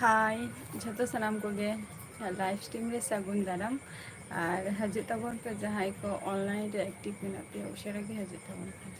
हाय जो सामान को लाइव स्ट्रीम रे सगुन दाराम और हजू तबन पे जहाँ को ऑनलाइन रे एक्टिव मेना पे उशेरा के हजू तबन पे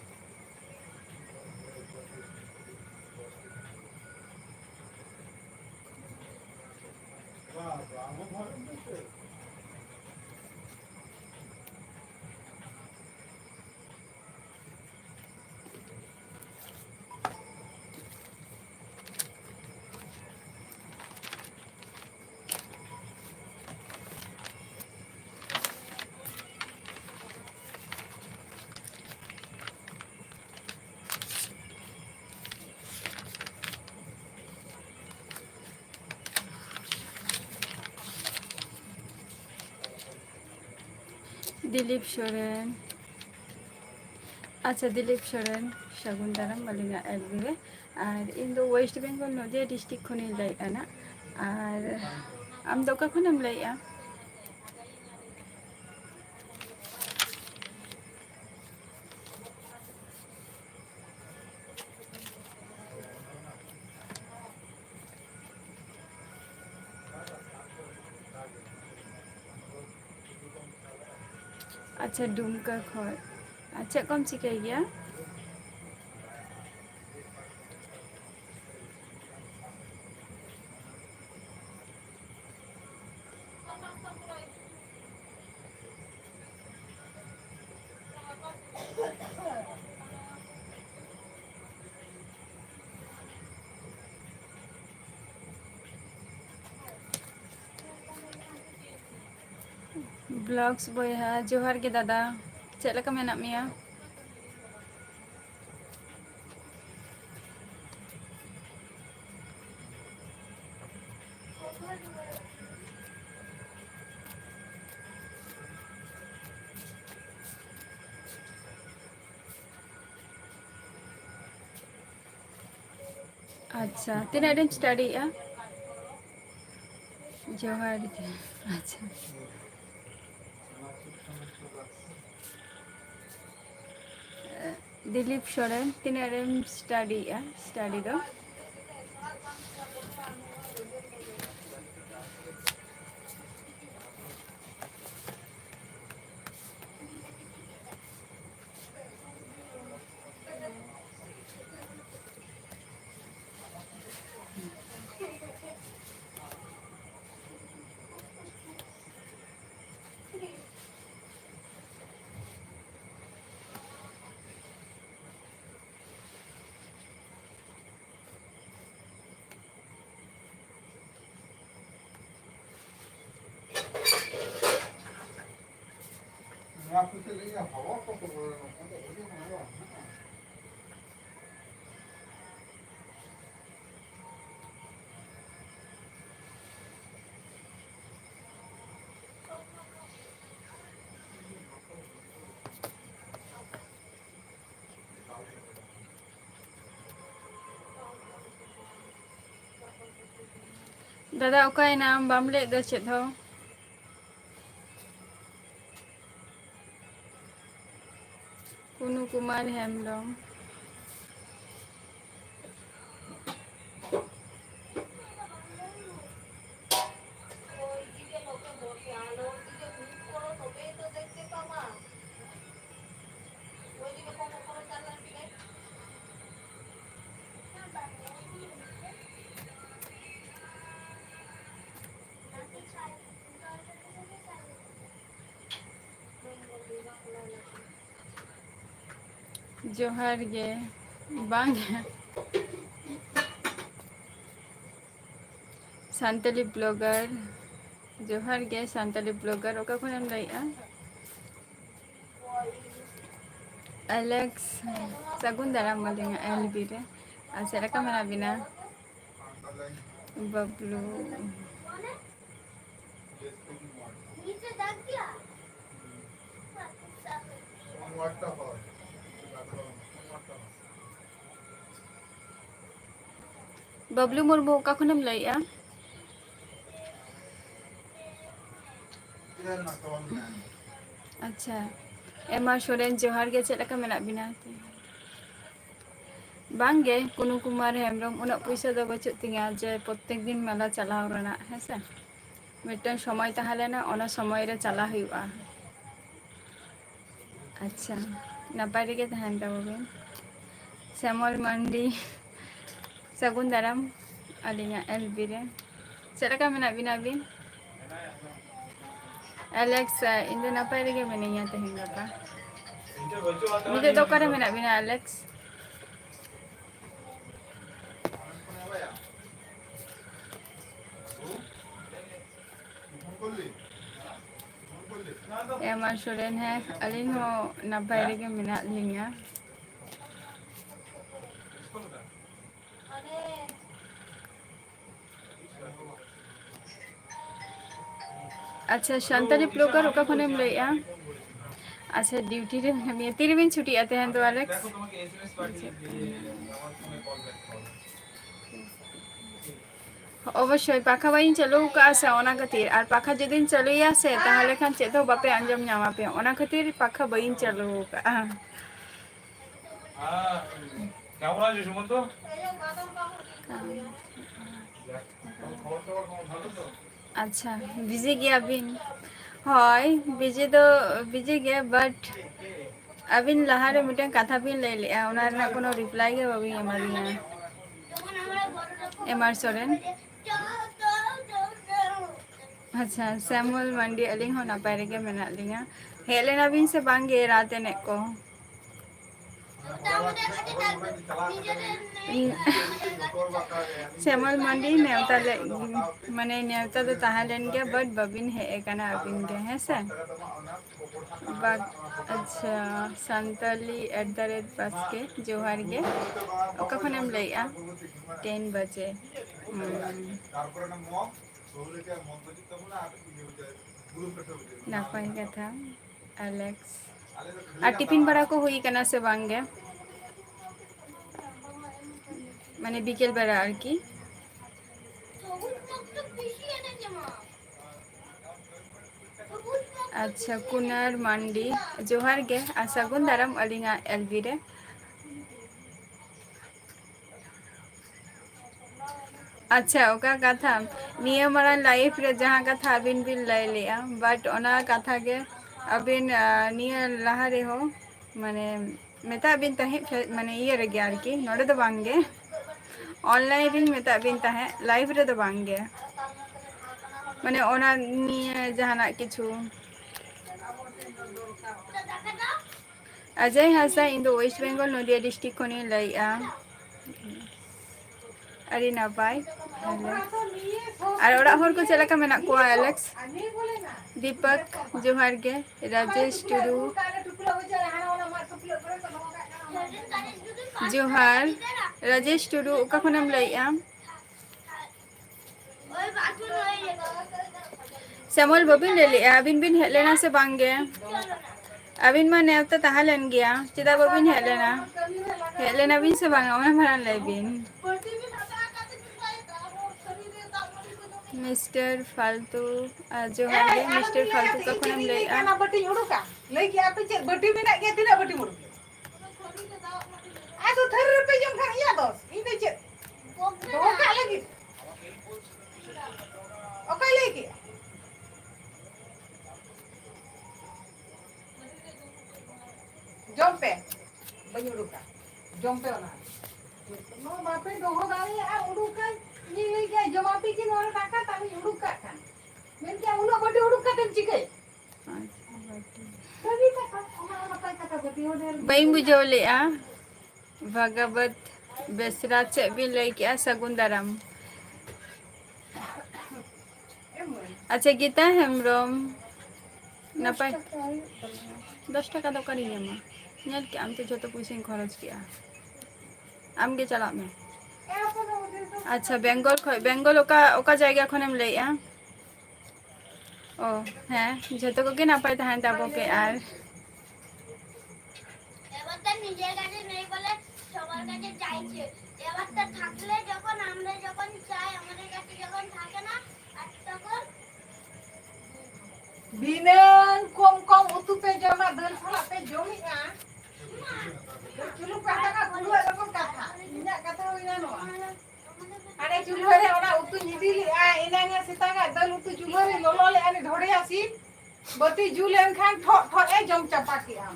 दिलीप सोरेन अच्छा दिलीप सोरेन सगुन दाराम मालिंगा एलबी और इन दो वेस्ट बेंगल नदिया डिस्ट्रिक्ट खनि लाइना और आम दो खनम लाइया अच्छा डुमका खर अच्छा कम चिकाई गया ब्लॉग्स बॉयहा जोहार के दादा चेक लका मेना मिया अच्छा तीन दिन स्टडी जोहार के अच्छा दिलीप सोरेन तीन दिन स्टडी दो दादा ओकाय नाम बामले दो चेत हो कुनु कुमार हेमब्रम जोहार गे बांग सानताली ब्लॉगर जोहार गे सानताली ब्लॉगर ओका खनम लाइया एलेक्स सगुन दाराम मालिंगा एलबी रे अच्छा रका मेना बिना बबलू बबलू मुर्मू ओका खनम लाइया अच्छा एमा सोरेन जोहार गे चेक लका मेना बिना बांगे कुनु कुमार हेम्ब्रम उना पैसा दो बचुत तिंगा जे प्रत्येक दिन मेला चलाव रना हेसे मिटन समय ताहलेना ओना समय रे चला हुआ। अच्छा नपाय रेगे तहन ताबोबेन श्यामल मांडी सगुन दाराम अलिंगा एलबी रे चेलका मेना बिना बिन एलेक्स इन दो नपाय रेगे मेनिया तेहेन गापा निजे दो करे मेना बिना एलेक्स एमा सोरेन है अलिंग हो नपाय रेगे मेना लिंगा। अच्छा शांताली प्लोकर ओका खनेम लइया अच्छा ड्यूटी रे मेनिया तीरे बिन छुटी आते हैं तो एलेक्स अवश्य पाखा बाइन चलो का से ओना खातिर और पाखा जदिन चलुया से ताहले खान चेद हो बापे अंजम नामा पे ओना खातिर पाखा बाइन चलो का কেমন আছিস সুমন্ত? अच्छा बिजी गया बिन হয় बिजी गया बट अबिन लहारे मिटन कथा बिन ले लिया ओना रे कोनो रिप्लाई के बाबी एमा दिया एमआर सोरेन अच्छा सैमुअल मंडी अलिंग हो नपाय रेगे मेना लिंगा हेलेना बिन से बांगे रात ने को श्यामल मंडी नेवता माने नेवता तो ताहलेन के बट बबिन है एकना अबिन के है से अच्छा संताली @ के जोहार के ओका खनेम लइया 10 बजे नापाय कथा एलेक्स और टिफिन बड़ा को हुई कना से बांगे माने बिकेल बेड़ा और की अच्छा कुनार मंडी जोहार के सगुन दाराम अलिंगा एलबी रे अच्छा ओका कथा निया मारा लाइफ रे जहां कथा अबिन बिन लय लिया बट ओना कथा के अबिन निया लहा रे हो माने मेता बिन तहे माने ये रे यार की नोडे तो बांगे ऑनलाइन रिन मेता बिन तहे लाइव रे तो बांगे माने ओना निया जहाना किछु अजय हासा इन दो वेस्ट बेंगल नदिया डिस्ट्रिक्ट खनि लइया अरे नपाय और ओड़ा होर को चलका मेना को एलेक्स दीपक जोहार के राजेश टुडू जोहार राजेश टुडू ओका खनेम लइया श्यामल बबिन ले लिया अबिन बिन हेलेना से बांगे अबिन मा नेवता ताहलेन गया चिदा बबिन हेलेना बिन से बांगा ओना भरान लय बिन मिस्टर फालतू जोहार के मिस्टर फालतू का खनेम लइया ना बटी उडुका लई के आपे चे बटी मेना के तिना बटी मुडु आ तो थर पे जम खा या दोस इन दे चे दोका लगी ओका लेके जम्पे बनी उडुका जम्पे ना नो बापे दोहो दाई आ उडुका ni ले के जवाबी की नोर टाका तामी उडुका खान मेन के उनो बटी उडुका तेम चिके तभी का ओना बताय कथा बटी ओडर बई बुझोले आ भगवत बेसरा चे बिन लई के सगुन दाराम अच्छा गीता हेम्ब्रम नपाय 10 टाका दो करी मा नेल के आम तो जतो पैसा खरच किया आम के चला में अच्छा बेंगल ओका जायगा खनेम लइया ओ हैं जतो को के नपाय तहन ताबो के आर এবারটা নিজের কাছে নেই বলে সবার কাছে চাইছে এবারটা থাকলে যখন আমরা যখন চাই আমাদের কাছে যখন থাকে না আর তখন বিনন কম কম উতু पे जमा दल फला पे जोमिया चुलु काटा का गुलु एरकम काटा बत्ती जुले खान ठो ठो ए जम चपा के आम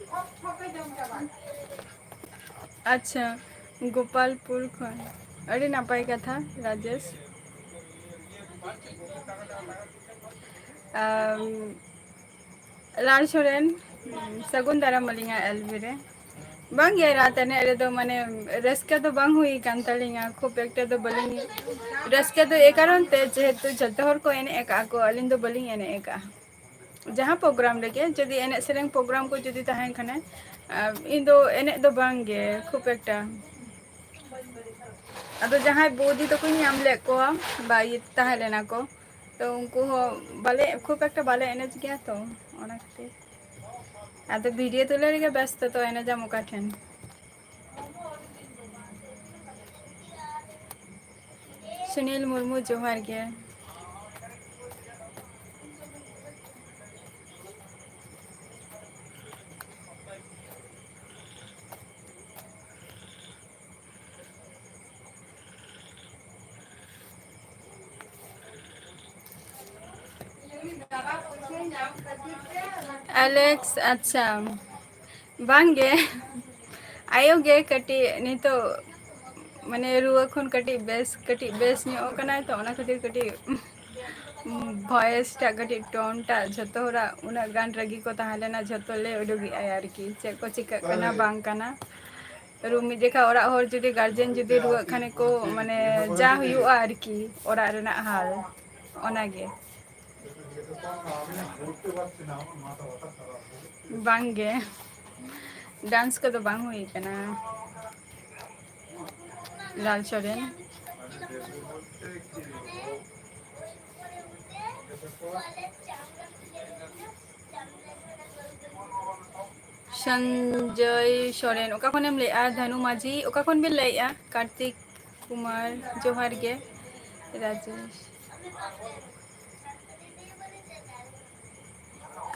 ठो ठो पे जम चपा अच्छा गोपालपुर खन अरे नापाई कथा राजेश लाल सोरेन सगुन दारा मलिंगा एलबीरे बांग गया रात ने रे तो माने रस्का तो बांग हुई कान तलिंगा खूब एकटा तो बलिंग रस्का तो ए कारण ते जेहेतु जते हर को एने एका को अलिन तो बलिंग एने एका जहाँ प्रोग्राम लगे जदि एने सेरेंग प्रोग्राम को जदि तहन खने इन दो एने दो बांग गे खूब एकटा अदो जहाँ बोदी तो कोई नाम ले को बाई तहन लेना को तो उनको बाले खूब एकटा बाले एने गया तो ओना खातिर आदो वीडियो तुले रे व्यस्त तो एने जा मुका ठेन सुनील मुर्मू जोहार गे एलेक्स अच्छा बांगे आयोगे कटी नहीं तो माने रुआ खन कटी बेस नहीं ओकना तो ओना खातिर कटी वॉइस टा कटी टोन टा जतो होरा उना गान रगी को ताहलेना जतो ले उडुगी आयार की चे को चिका कना बांग कना रूमी देखा ओरा हर जुदी गार्जियन जुदी रुआ खाने को माने जा हुआ आर की ओरा रेना हाल ओनागे बांगे डांस को तो बांग हुई कना लाल सोरेन संजय सोरेन ओका खनेम लेआ धनु माझी ओका खन बिन लेआ कार्तिक कुमार जोहार गे राजेश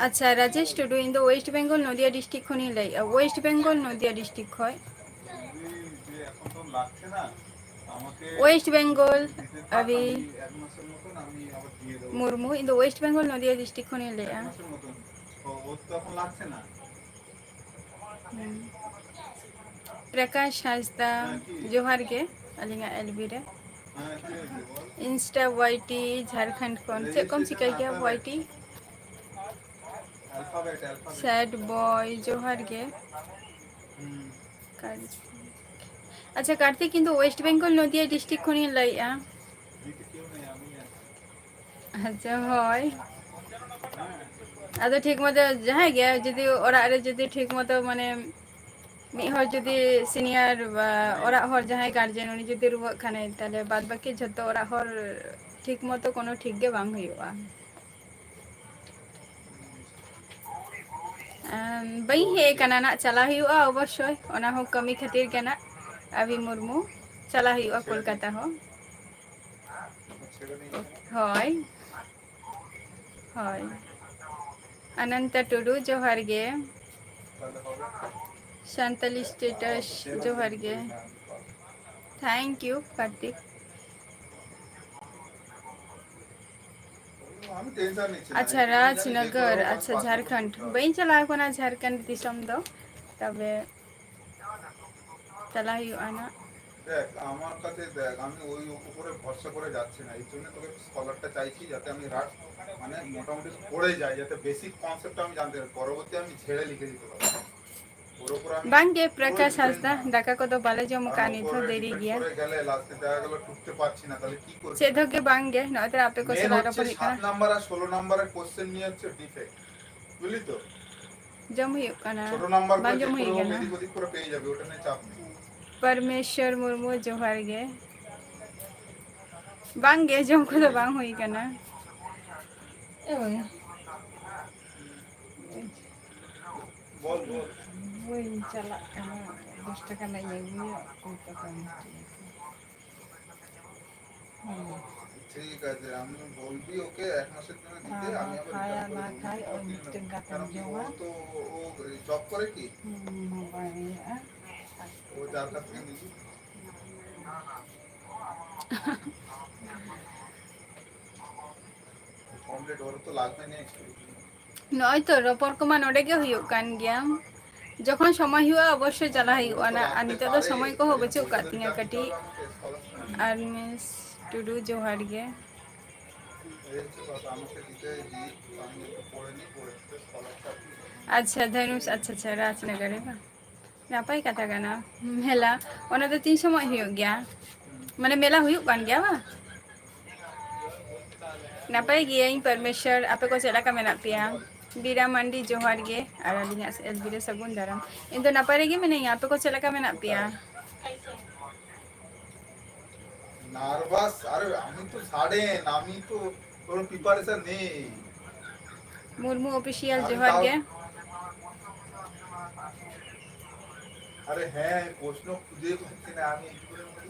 अच्छा Rajesh Tudu in the waste Bengal Nadia district खनि लेआ वेस्ट बेंगल नदिया डिस्ट्रिक्ट खय West Bengal Abhi Murmu in the waste Bengal Nadia district खनि लेआ प्रकाश हाजदा जोहार गे अलिंगा एलबी रे इंस्टा वाईटी झारखंड खन से कम सिकाई गया वाईटी सैड बॉय जोहार गे अच्छा कार्तिक किंतु वेस्ट बेंगल नदिया डिस्ट्रिक्ट खनि लइआ अच्छा होय आदो ठीक मतो जहाँ गया जदि ओरा रे जदि ठीक मतो माने मी हर जदि सीनियर ओरा हर जहाँ गार्जियन उनी जदि रुआ खाने ताले बाद बाकी जतो ओरा हर ठीक मतो कोनो ठीक गे बांग हुआ बई हे कना ना चला हुआ अवश्य ओना हो कमी खातिर कना अभी मुर्मू चला हुआ कोलकाता हो होय होय अनंत टुडू जोहार गे शांतली स्टेटस जोहार गे थैंक यू कार्तिक अच्छा राजनगर अच्छा झारखंड बई चला कोना झारखंड दिसम दो तबे चला हुआ ना দেখ আমার কাছে দেখ আমি ওই উপরে ভরসা করে যাচ্ছি না এই জন্য তোকে স্কলারটা চাইছি যাতে আমি মানে মোটামুটি পড়ে যাই যাতে বেসিক কনসেপ্টটা আমি জানতে পারি পরবর্তী আমি ঝেড়ে লিখে দিতে পারি ওর উপর আমি बांगे प्रकाश हासदा डाका को तो बाले जो मुकानी तो देरी गया পরে গেলে লাস্টে দেখা গেল ঢুকতে পারছি না তাহলে কি করব सेधो के बांगे नयते आपे को सलारा पर 7 নাম্বার আর 16 নাম্বারের কোশ্চেন নিয়ে হচ্ছে ডিফেক্ট বুঝলি তো जम हुई कना ছোট নাম্বার बांगे করে हुई পুরো गना এদিক ওদিক করে পেয়ে যাবে ওটা নিয়ে চাপ নেই परमेश्वर मुर्मू जोहार गे बांगे जम को तो बांग हुई कना ए বল বল वही चला कना 10 টাকা নাই ये कोई টাকা ঠিক আছে আমি বলবি ওকে এক মাসের জন্য দিতে আমি আবার খায়া না খাই और मिस्टेक का কারণ काम ও जोवा তো ও জব করে কি मोबाइल ও যার কাছ থেকে নিবি কমপ্লিট ওর তো লাগবে নেক্সট নয় তো রপর কমা নোডে গে হুয়ুগ কান গিয়া যখন সময় হুয়া অবশ্যই চালা হুয়ুগা না আর নিতে তো সময় কো বাচুগ কাদ তিঙা কাটি আর মিস টুডু জোহার গে আমাকে দিতে দিই আমি একটু পড়ে নিই পড়ে স্কলারটা अच्छा धनुष अच्छा अच्छा राजनगर है नापाई कथा गाना मेला ओना तो 3 समय हो गया माने मेला हुई कान गया बा नापाई गया इन परमेश्वर आपे को चला का मेना पिया बीरा मंडी जोहार गे और अलिया एल बीरे सगुन दाराम इन तो नापाई गे मैंने यहाँ पे को चला का मेना पिया নার্ভাস আরে আমি তো সাডেন আমি তো কোনো প্রিপারেশন নেই मुर्मू ऑफिशियल जोहार गे আরে হ্যাঁ প্রশ্ন খুঁজে পাচ্ছি না আমি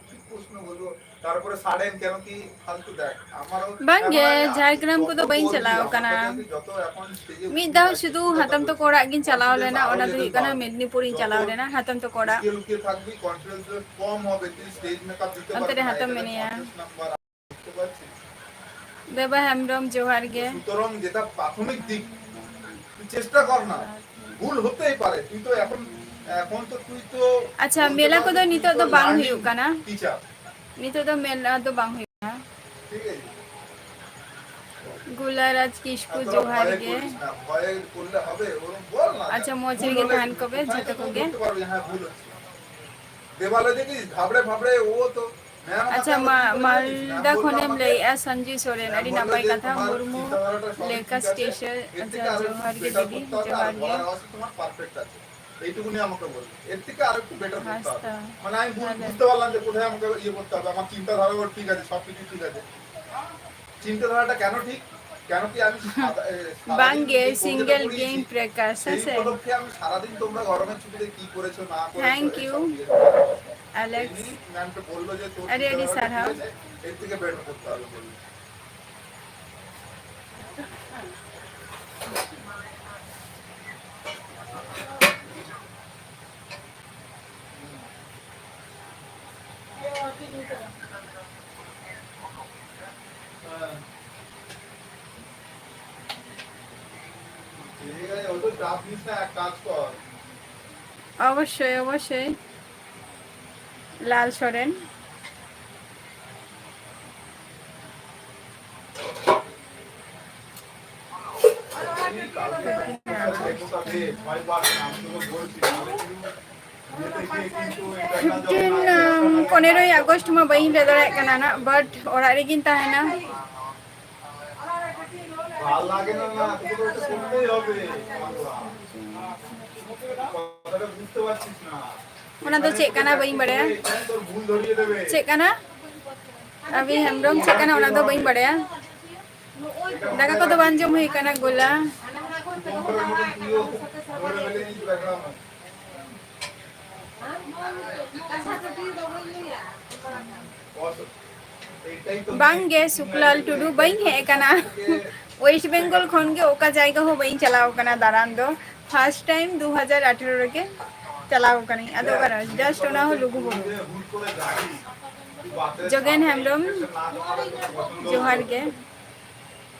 কি প্রশ্ন বলবো তারপরে সাডেন কেন কি ফালতু দেখ আমারও बांगे झारग्राम को तो बइन चलाओ कना যত এখন স্টেজে मी दाव शुद्ध हाथम तो कोड़ा गिन चलाओ लेना ओना तो इकना मेदिनीपुर इन चलाओ लेना हाथम तो कोड़ा লুকিয়ে থাকবি কনফিডেন্স কম হবে তুই স্টেজ মেকআপ দিতে পারবি अंतरे हाथम में नहीं है বুঝতে পারছিস देवा हेमरम जोहार गे সুতরাং যেটা প্রাথমিক দিক তুই চেষ্টা কর না ভুল হতেই পারে তুই তো এখন এখন তো তুই তো अच्छा मेला को तो नितो तो बांग हुई कना टीचर नितो तो मेला तो बांग हुई ना ঠিক আছে गुलाराज किशकु जोहार गे ভয় করলে হবে ওরকম বল না अच्छा मोचरी के धान को बे जतो को गे হ্যাঁ ভুল হচ্ছে দেওয়ালে দেখিস ভাবড়ে ভাবড়ে ও তো अच्छा मालदा खोनेम ले आ संजू सोरेन अरी नापाई कथा मुर्मू लेका स्टेशन अच्छा जोहार गे दीदी जोहार गे তোমার পারফেক্ট আছে এইটুকুনি আমাকে বল এর থেকে আর একটু বেটার করতে হবে হাসতা মানে আমি বুঝতে পারলাম যে কোথায় আমাকে ইয়ে করতে হবে আমার চিন্তাধারা ঠিক আছে সবকিছু ঠিক আছে চিন্তাধারাটা কেন ঠিক কেন কি আমি बांगे सिंगल गेम प्रकाश সেই से পদক্ষেপে আমি সারাদিন তোমরা গরমের ছুটিতে কি করেছো না করেছো थैंक यू एलेक्स ম্যামকে বললো যে তোর अरे अरे सर हाँ এর থেকে বেটার করতে হবে বললো ঠিক আছে ও তো চাপ নিস না এক কাজ কর অবশ্যই অবশ্যই লাল সোরেন पंद्रह अगस्त में बही ले दड़ा ना बट और रेगिन ताहेना ভাল লাগে না না তোকে তো এটা করতেই হবে কথাটা বুঝতে পারছিস না ओना तो चेक करना बही बड़े তোর ভুল ধরিয়ে দেবে चेक करना अभी हेमरम चेक करना ओना तो बही बड़े दाका को तो बांजो हुई करना गोला তোমরা মতন তুইও ধরে ফেলে নিস ব্যাকগ্রাউন্ড এইটাই তো बांगे शुक्लाल टुडू बही है करना वेस्ट बेंगल खन के ओका जायगा हो बही चलाओ करना दारान दो फर्स्ट टाइम 2018 के चलाओ करनी अदो कर जस्ट ओना हो लुगु हो ভুল করে যাবি जोगेन हेमरम जोहार के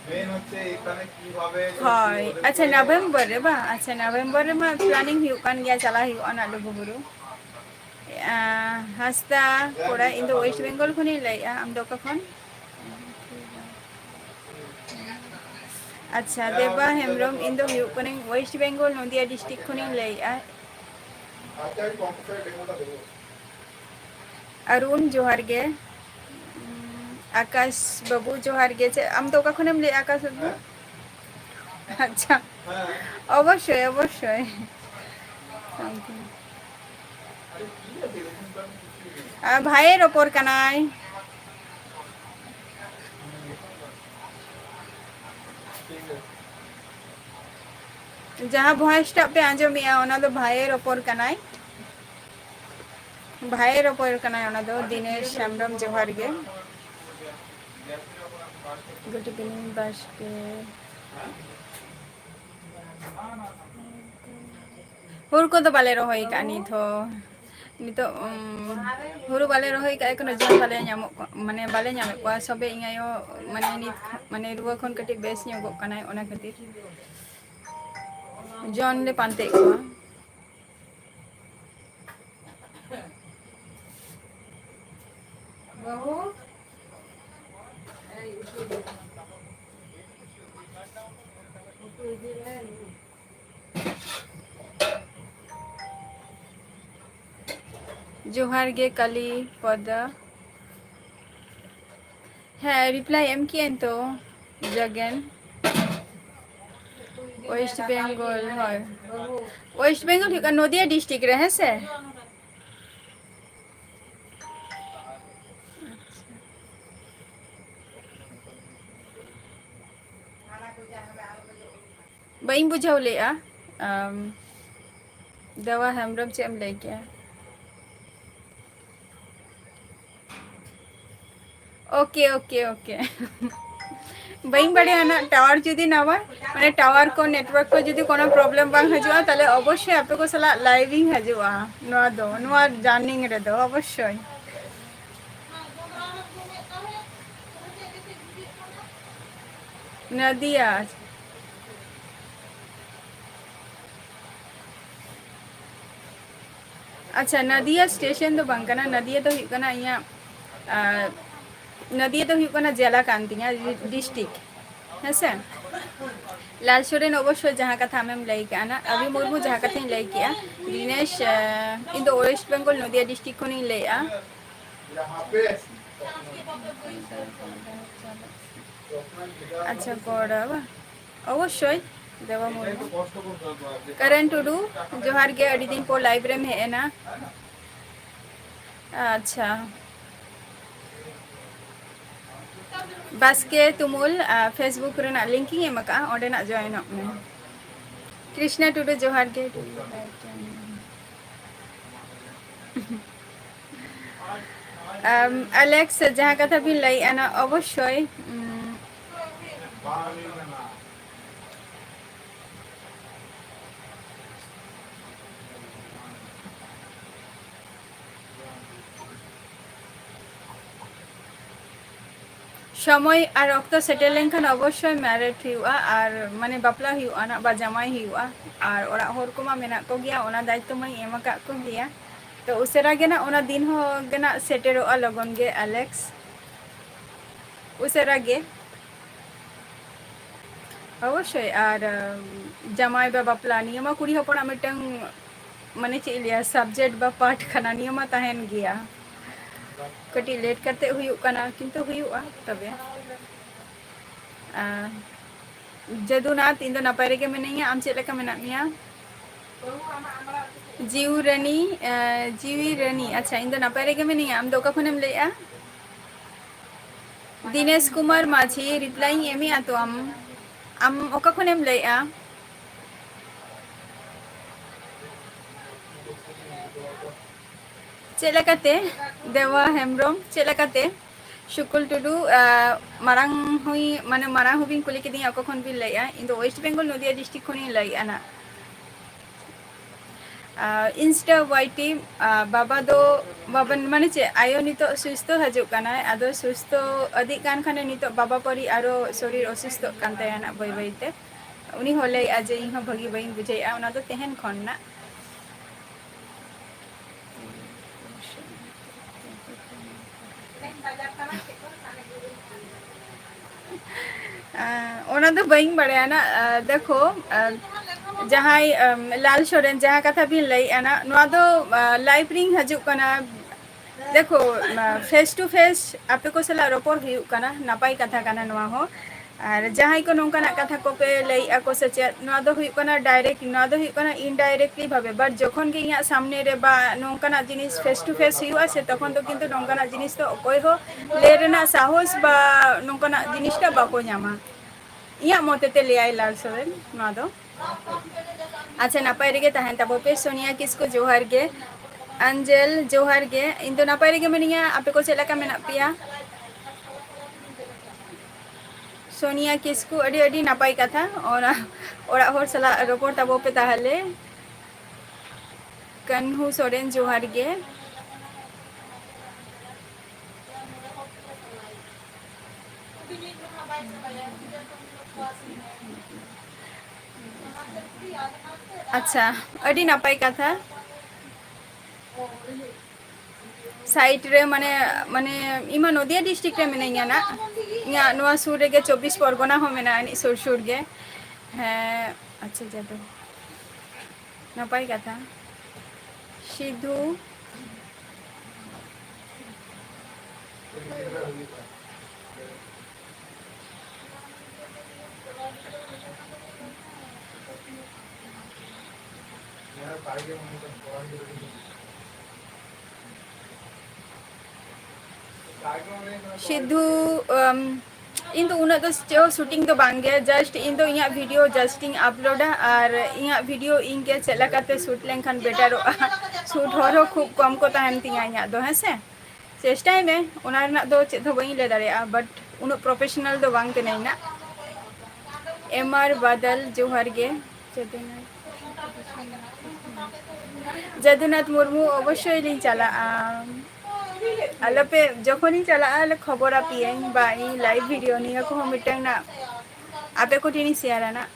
মেন হচ্ছে এখানে কিভাবে হয় আচ্ছা নভেম্বরে বা আচ্ছা নভেম্বরে মা প্ল্যানিং হিউ কান গিয়া চালা হিউ অনা লুগুবুরু হাসতা কোড়া ইন দ্য ওয়েস্ট বেঙ্গল খনি লাই আম দকা খন আচ্ছা দেবা হেমরম ইন দ্য হিউ Canning West Bengal Nadia district খনি লাই আচ্ছা আমি কম্পিউটার ডেমোটা দেবো अरुण जोहार गे आकाश बाबू जोहार गे आम तो का खनेम ले आकाश बाबू अच्छा হ্যাঁ অবশ্যই অবশ্যই আরে কি আছে এরকম তো আমি কিছুই নেই। ভাইয়ের ওপর কানাই ঠিক আছে जहाँ ভয়েসটা पे আঁজমিয়া ওনা তো ভাইয়ের ওপর কানাই ভাইয়ের ওপর কানাই ওনা তো দিনের শ্যামরাম জোহার গে গুড ইভিনিং বাসকে हुर को तो बाले रहो कानी थो nito huru bale rohoi ka ekono jon bale nyamok mane bale nyamek kwa sobe ingayo mane nit mane ruwa khon kati bes nyogok kanai ona khatir jon le pante kwa bahu जोहार गे कली पदा है reply M किएन तो Jagan waste Bengal है waste Bengal हुआ नदिया district रहे से बई बुझाव ले दवा हेम्ब्रम से एम लेके ओके ओके ओके बई बड़े ना टावर जुदी नवा माने टावर को नेटवर्क को जुदी कोनो प्रॉब्लम बांग हजुआ ताले अवश्य आपे को सला लाइविंग हजुआ नवा दो नवा जानिंग रे दो अवश्य नदिया अच्छा नदिया स्टेशन तो बांग कना नदिया तो हुई कना इया नदिया तो हुई कना जिला कांतिया डिस्ट्रिक्ट है से लाल सोरेन अवश्य जहाँ कथा में लई के ना अभी मुर्मू जहाँ कथा लई किया दिनेश इन दो वेस्ट बेंगल नदिया डिस्ट्रिक्ट को नहीं ले अच्छा गौरव अवश्य देवा मुर्मू करण टुडू जोहार गे अड़ी दिन पो लाइव रे में ना अच्छा Baske तुमुल Facebook Raina linking एमका ओडेना join up में कृष्णा टुडू जोहार गे एलेक्स जहाँ कथा भी लई आना अवश्य समय और रक्त सेटल लेनखान अवश्य मैरिड हुआ और माने बापला हुआ ना बा जमाई हुआ और ओरा होर को मा मेना को गया ओना दायित्व मा एम का को गया तो उसरा गे ना ओना दिन हो गे ना सेटेरो लगन गे एलेक्स उसरा गे अवश्य और जमाई बा बापला नियमा कुड़ी हपना मिटंग माने चेलिया सब्जेक्ट बा पाठ खाना नियमा तहन गया कटी लेट करते हुई कना किंतु हुआ तबे जदुनाथ इन दो नपाय रेगे मेनिया आम चेद लेका मेना मिया जीवी रानी अच्छा इन दो नपाय रेगे मेनिया आम दो का खनेम लेया दिनेश कुमार माझी रिप्लाई एमी आतो आम ओका खनेम लेया चेलकाते देवा हेम्ब्रम चेलकाते शुकुल टुडू मारांग हुई माने मारांग हुबिन कुली किदी अको खन भी लैया इन दो वेस्ट बेंगल नदिया डिस्ट्रिक्ट खनि लैया ना इंस्टा वाइटी बाबा दो बाबा माने चे आयो नितो सुस्थ हजु काना आदो सुस्थ अधिक गान खाने नितो बाबा परी आरो शरीर असुस्थ कानते ना बई बईते उनी होले आज इहा भगी बई बुझे ओना तो तेहन खन ना ओना तो बई बड़े ना देखो जहाँ लाल सोरेन जहाँ कथा भी लई ना नुआ दो लाइव रिंग हजु कना देखो फेस टू फेस आपे को सला रोपोर हुई कना नापाई कथा कना नुआ हो और जहाँ को नौकाना कथा को पे लई आको सचे नुआ दो हुई कना डायरेक्ट नुआ दो हुई कना इनडायरेक्टली भावे बट जखन के इया सामने रे बा नौकाना जिनिस फेस टू फेस हुआ से तखन तो किंतु नौकाना जिनिस तो कोई हो ले रेना साहस बा नौकाना जिनिसटा बाको न्यामा इया मोतेते ले आई लाल सोरेन नुआ दो अच्छा नपाय रेगे तहन तबो पे सोनिया किसको जोहार गे अंजल जोहार गे इन दो नपाय रेगे मेनिया आपे को चेला का मेना पिया सोनिया किसको अड़ी अड़ी नपाय कथा और ओरा होर सला रोपोर तबो पे ताहले कन्हू सोरेन जोहार गे। अच्छा अड़ी नापाई कथा साइड रे माने माने इमा नदिया डिस्ट्रिक्ट रे मिनाइया ना इया नोआ सुर रे गे 24 परगना हो मेना नि सुर सुर गे हाँ अच्छा जादू नापाई कथा सिद्धू सिद्धू इन तो उन्हें तो जो शूटिंग तो बांगे जस्ट इन तो इया वीडियो जस्टिंग अपलोडा और इया वीडियो इनके चला करते शूट लेंखन बेटर शूट हो खूब कम को तहन तिया इया दो है से चेष्टाई में उना रना दो चेत हो बई ले दाड़ेया बट उन प्रोफेशनल दो बांग के नहीं ना एमआर बादल जोहार गे जदुनाथ मुर्मू अवश्य लिंग चला आलोपे जखनी चला खबर आपिए लाइव वीडियो निया को मिटंग ना आपे को टिनी शेयर ना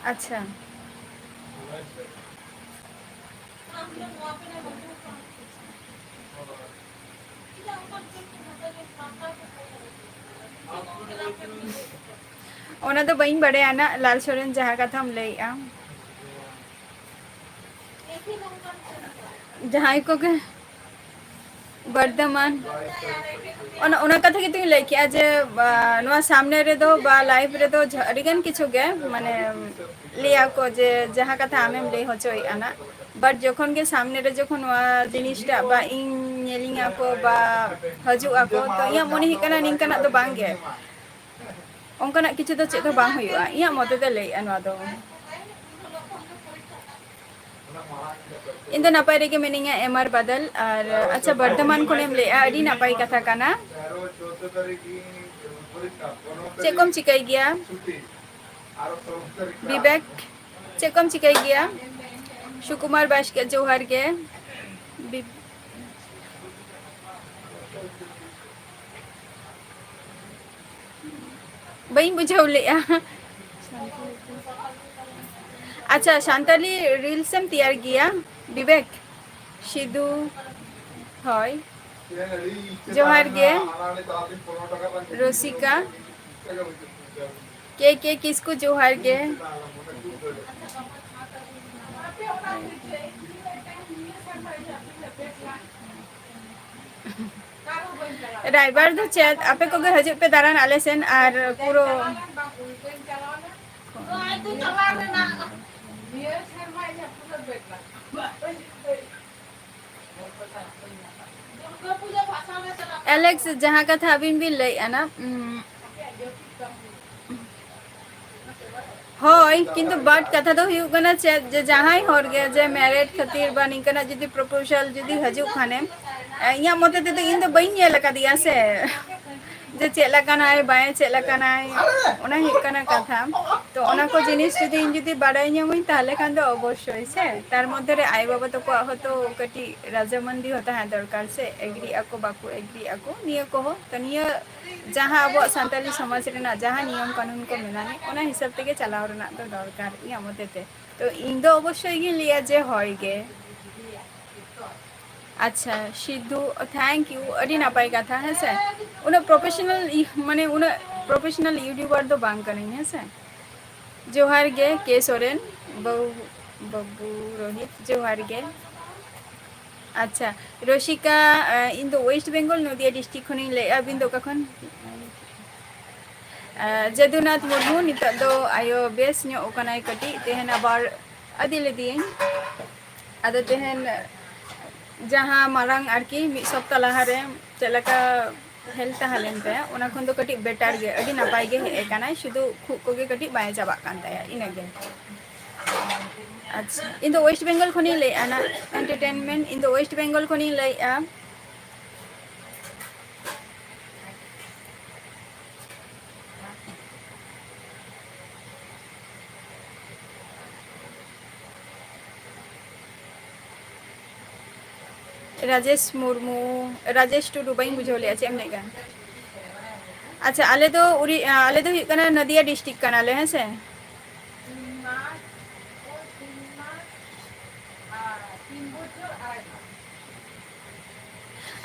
अच्छा ओना तो बइन बड़े आना लाल सोरेन जहाँ कथा हम ले जहाँ को के बर्धमान ओना कथा के तुम ले किया जे नवा सामने रे दो बा लाइव रे दो अडिगन किछु गे माने लिया को जे जहाँ कथा आमेम ले होचोई आना बट जखन के सामने रे जखन वा जिनिसटा बा इन नेलिंग को बा हजु को तो इया मने हिकना निंकना तो बांगे ओंकना किछु तो चेत तो बांग हुआ इया मते ते ले अनवा दो इन नापाई रेगे मिनिंगा एमआर बादल और अच्छा बर्धमान को ले अड़ी नापाई कथा काना चेकम चिकाई गया विवेक चेकम चिकाई गया सुकुमार बास्के जोहार के बई बुझाव ले अच्छा शांताली रील्स एम तैयार किया विवेक सिद्धू हय जोहार गे रसिका के किसको जोहार गे रायबार दो चेत आपे को हजू पे दारान आले सेन और पूरो एलेक्स जहाँ कथा अबिन भी लई आना होय किंतु बाट कथा तो हुई गना जे जहाँ ही होर गया जे मैरिड खातिर बा निकना जदी प्रपोजल जदी हजू खाने इया मते ते इन तो बइन ये लगा दिया से जे चेला कनाय बाय चेला कनाय ओना हिकना कथा तो ओना को जिनिस जदी इन जदी बाडाय ᱧᱟᱢᱤᱧ ताले खान तो अवश्य से तार मध्य रे आई बाबा तो को हतो कटी राजमंदी होता है दरकार से एग्री आको बाको एग्री आको निया को हो तो निया जहाँ अब सानताली समाज रेना जहाँ नियम कानून को मेनानी ओना हिसाब तेगे चलाव रेना तो दरकार इया मते तो इन दो अवश्य गे लिया जे होय गे अच्छा सिद्धू थैंक यू अड़ी नापाई कथा है से उन प्रोफेशनल माने उन प्रोफेशनल यूट्यूबर तो बांग करें है से जोहार गे के सोरेन बबू रोहित जोहार गे अच्छा रसिका इन दो वेस्ट बेंगल नदिया डिस्ट्रिक्ट खनि ले अबिन दो कखन जदुनाथ मुर्मू निता दो आयो बेस न्यो ओकनाय कटी तेहन आबार अदिले दिए Ada tehen जहाँ मारंग आरकी मिद सप्ताह लहारे चलका हेल्थ ताहलेन ते ओना खन दो कटी बेटर गे अडी नापाय गे हे कानाय शुधु खुब कोगे कटी बाय चाबा कान ताया इनागे अच्छा इन द वेस्ट बेंगल खनि ले आना entertainment in the waste Bengal खनि ले आ राजेश मुर्मू राजेश टुडू बाई बुझो ले आचे एमने का अच्छा आले तो हुई कना नदिया डिस्ट्रिक्ट कना ले हैं से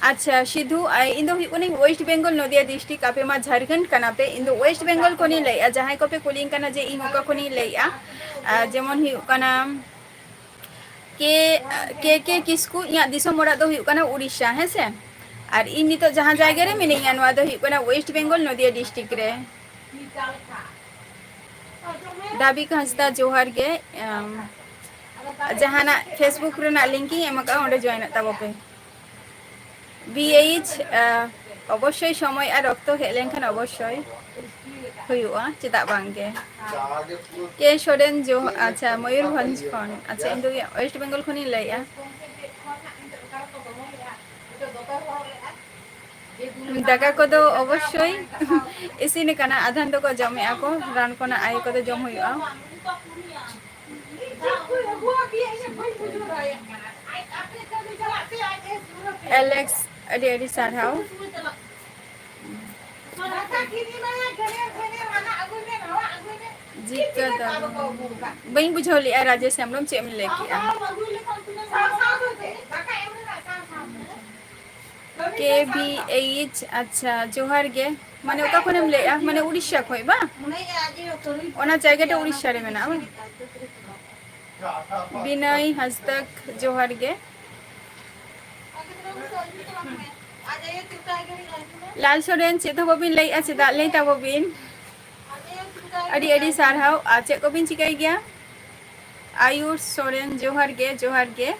अच्छा सिद्धू इन दो हुई वेस्ट बेंगल नदिया डिस्ट्रिक्ट आपे मा झारखंड कना पे इन दो वेस्ट बेंगल कोनी ले आ जहां को पे कुलिंग कना जे इन ओका कोनी ले आ जेमन हुई कना के किसकू इया दिसम मोरा दो हुई कना उड़ीसा है से और इन नितो जहां जायगा रे मिनिंग नवा दो हुई कना वेस्ट बेंगल नदिया डिस्ट्रिक्ट रे दाबी हंसदा जोहार गे जहाना फेसबुक रे ना लिंकिंग एमका ओंडे जॉइन ताबो पे बीएच अवश्य समय और रक्त हेलेन अवश्य हुआ चेदा बांगे के सोरेन जो अच्छा मयूरभंज खन अच्छा इन वेस्ट बेंगल खनि लैया दाका को दो अवश्य इसिन कना आधान दो को जमे आको रान कोना आय को दो जम हुआ एलेक्स अडी अडी सारहाव बई बुझौली राजेश हेम्ब्रम चे में लेके के बी एच अच्छा जोहार गे माने ओका कोनेम ले माने उड़ीसा खोय बा ओना जायगाटा उड़ीसा रे मेना बिनय हस्तक जोहार गे लाल सोरेन चेद बबिन लई आ चेदा लई ता बबिन अडी अडी सारहाव आ चे को बिन चिकाई गया आयुष सोरेन जोहार गे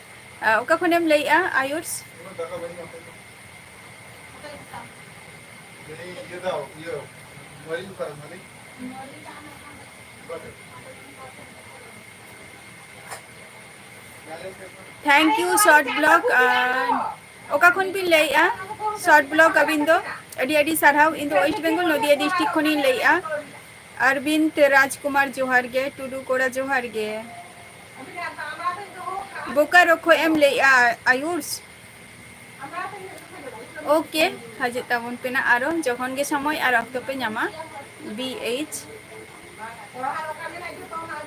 ओका खनेम लई आ Ayush thank you short blog ओका खन बिन लई आ शॉर्ट ब्लॉग अबिन दो अडी अडी सारहाव इन दो वेस्ट बेंगल नदिया डिस्ट्रिक्ट खनि लई आ अरविंद राजकुमार जोहार गे टुडू कोड़ा जोहार गे बोकारो खो एम ले आयुष ओके हाजे ताबन पेना आरो जखन गे समय और रक्त पे नामा बीएच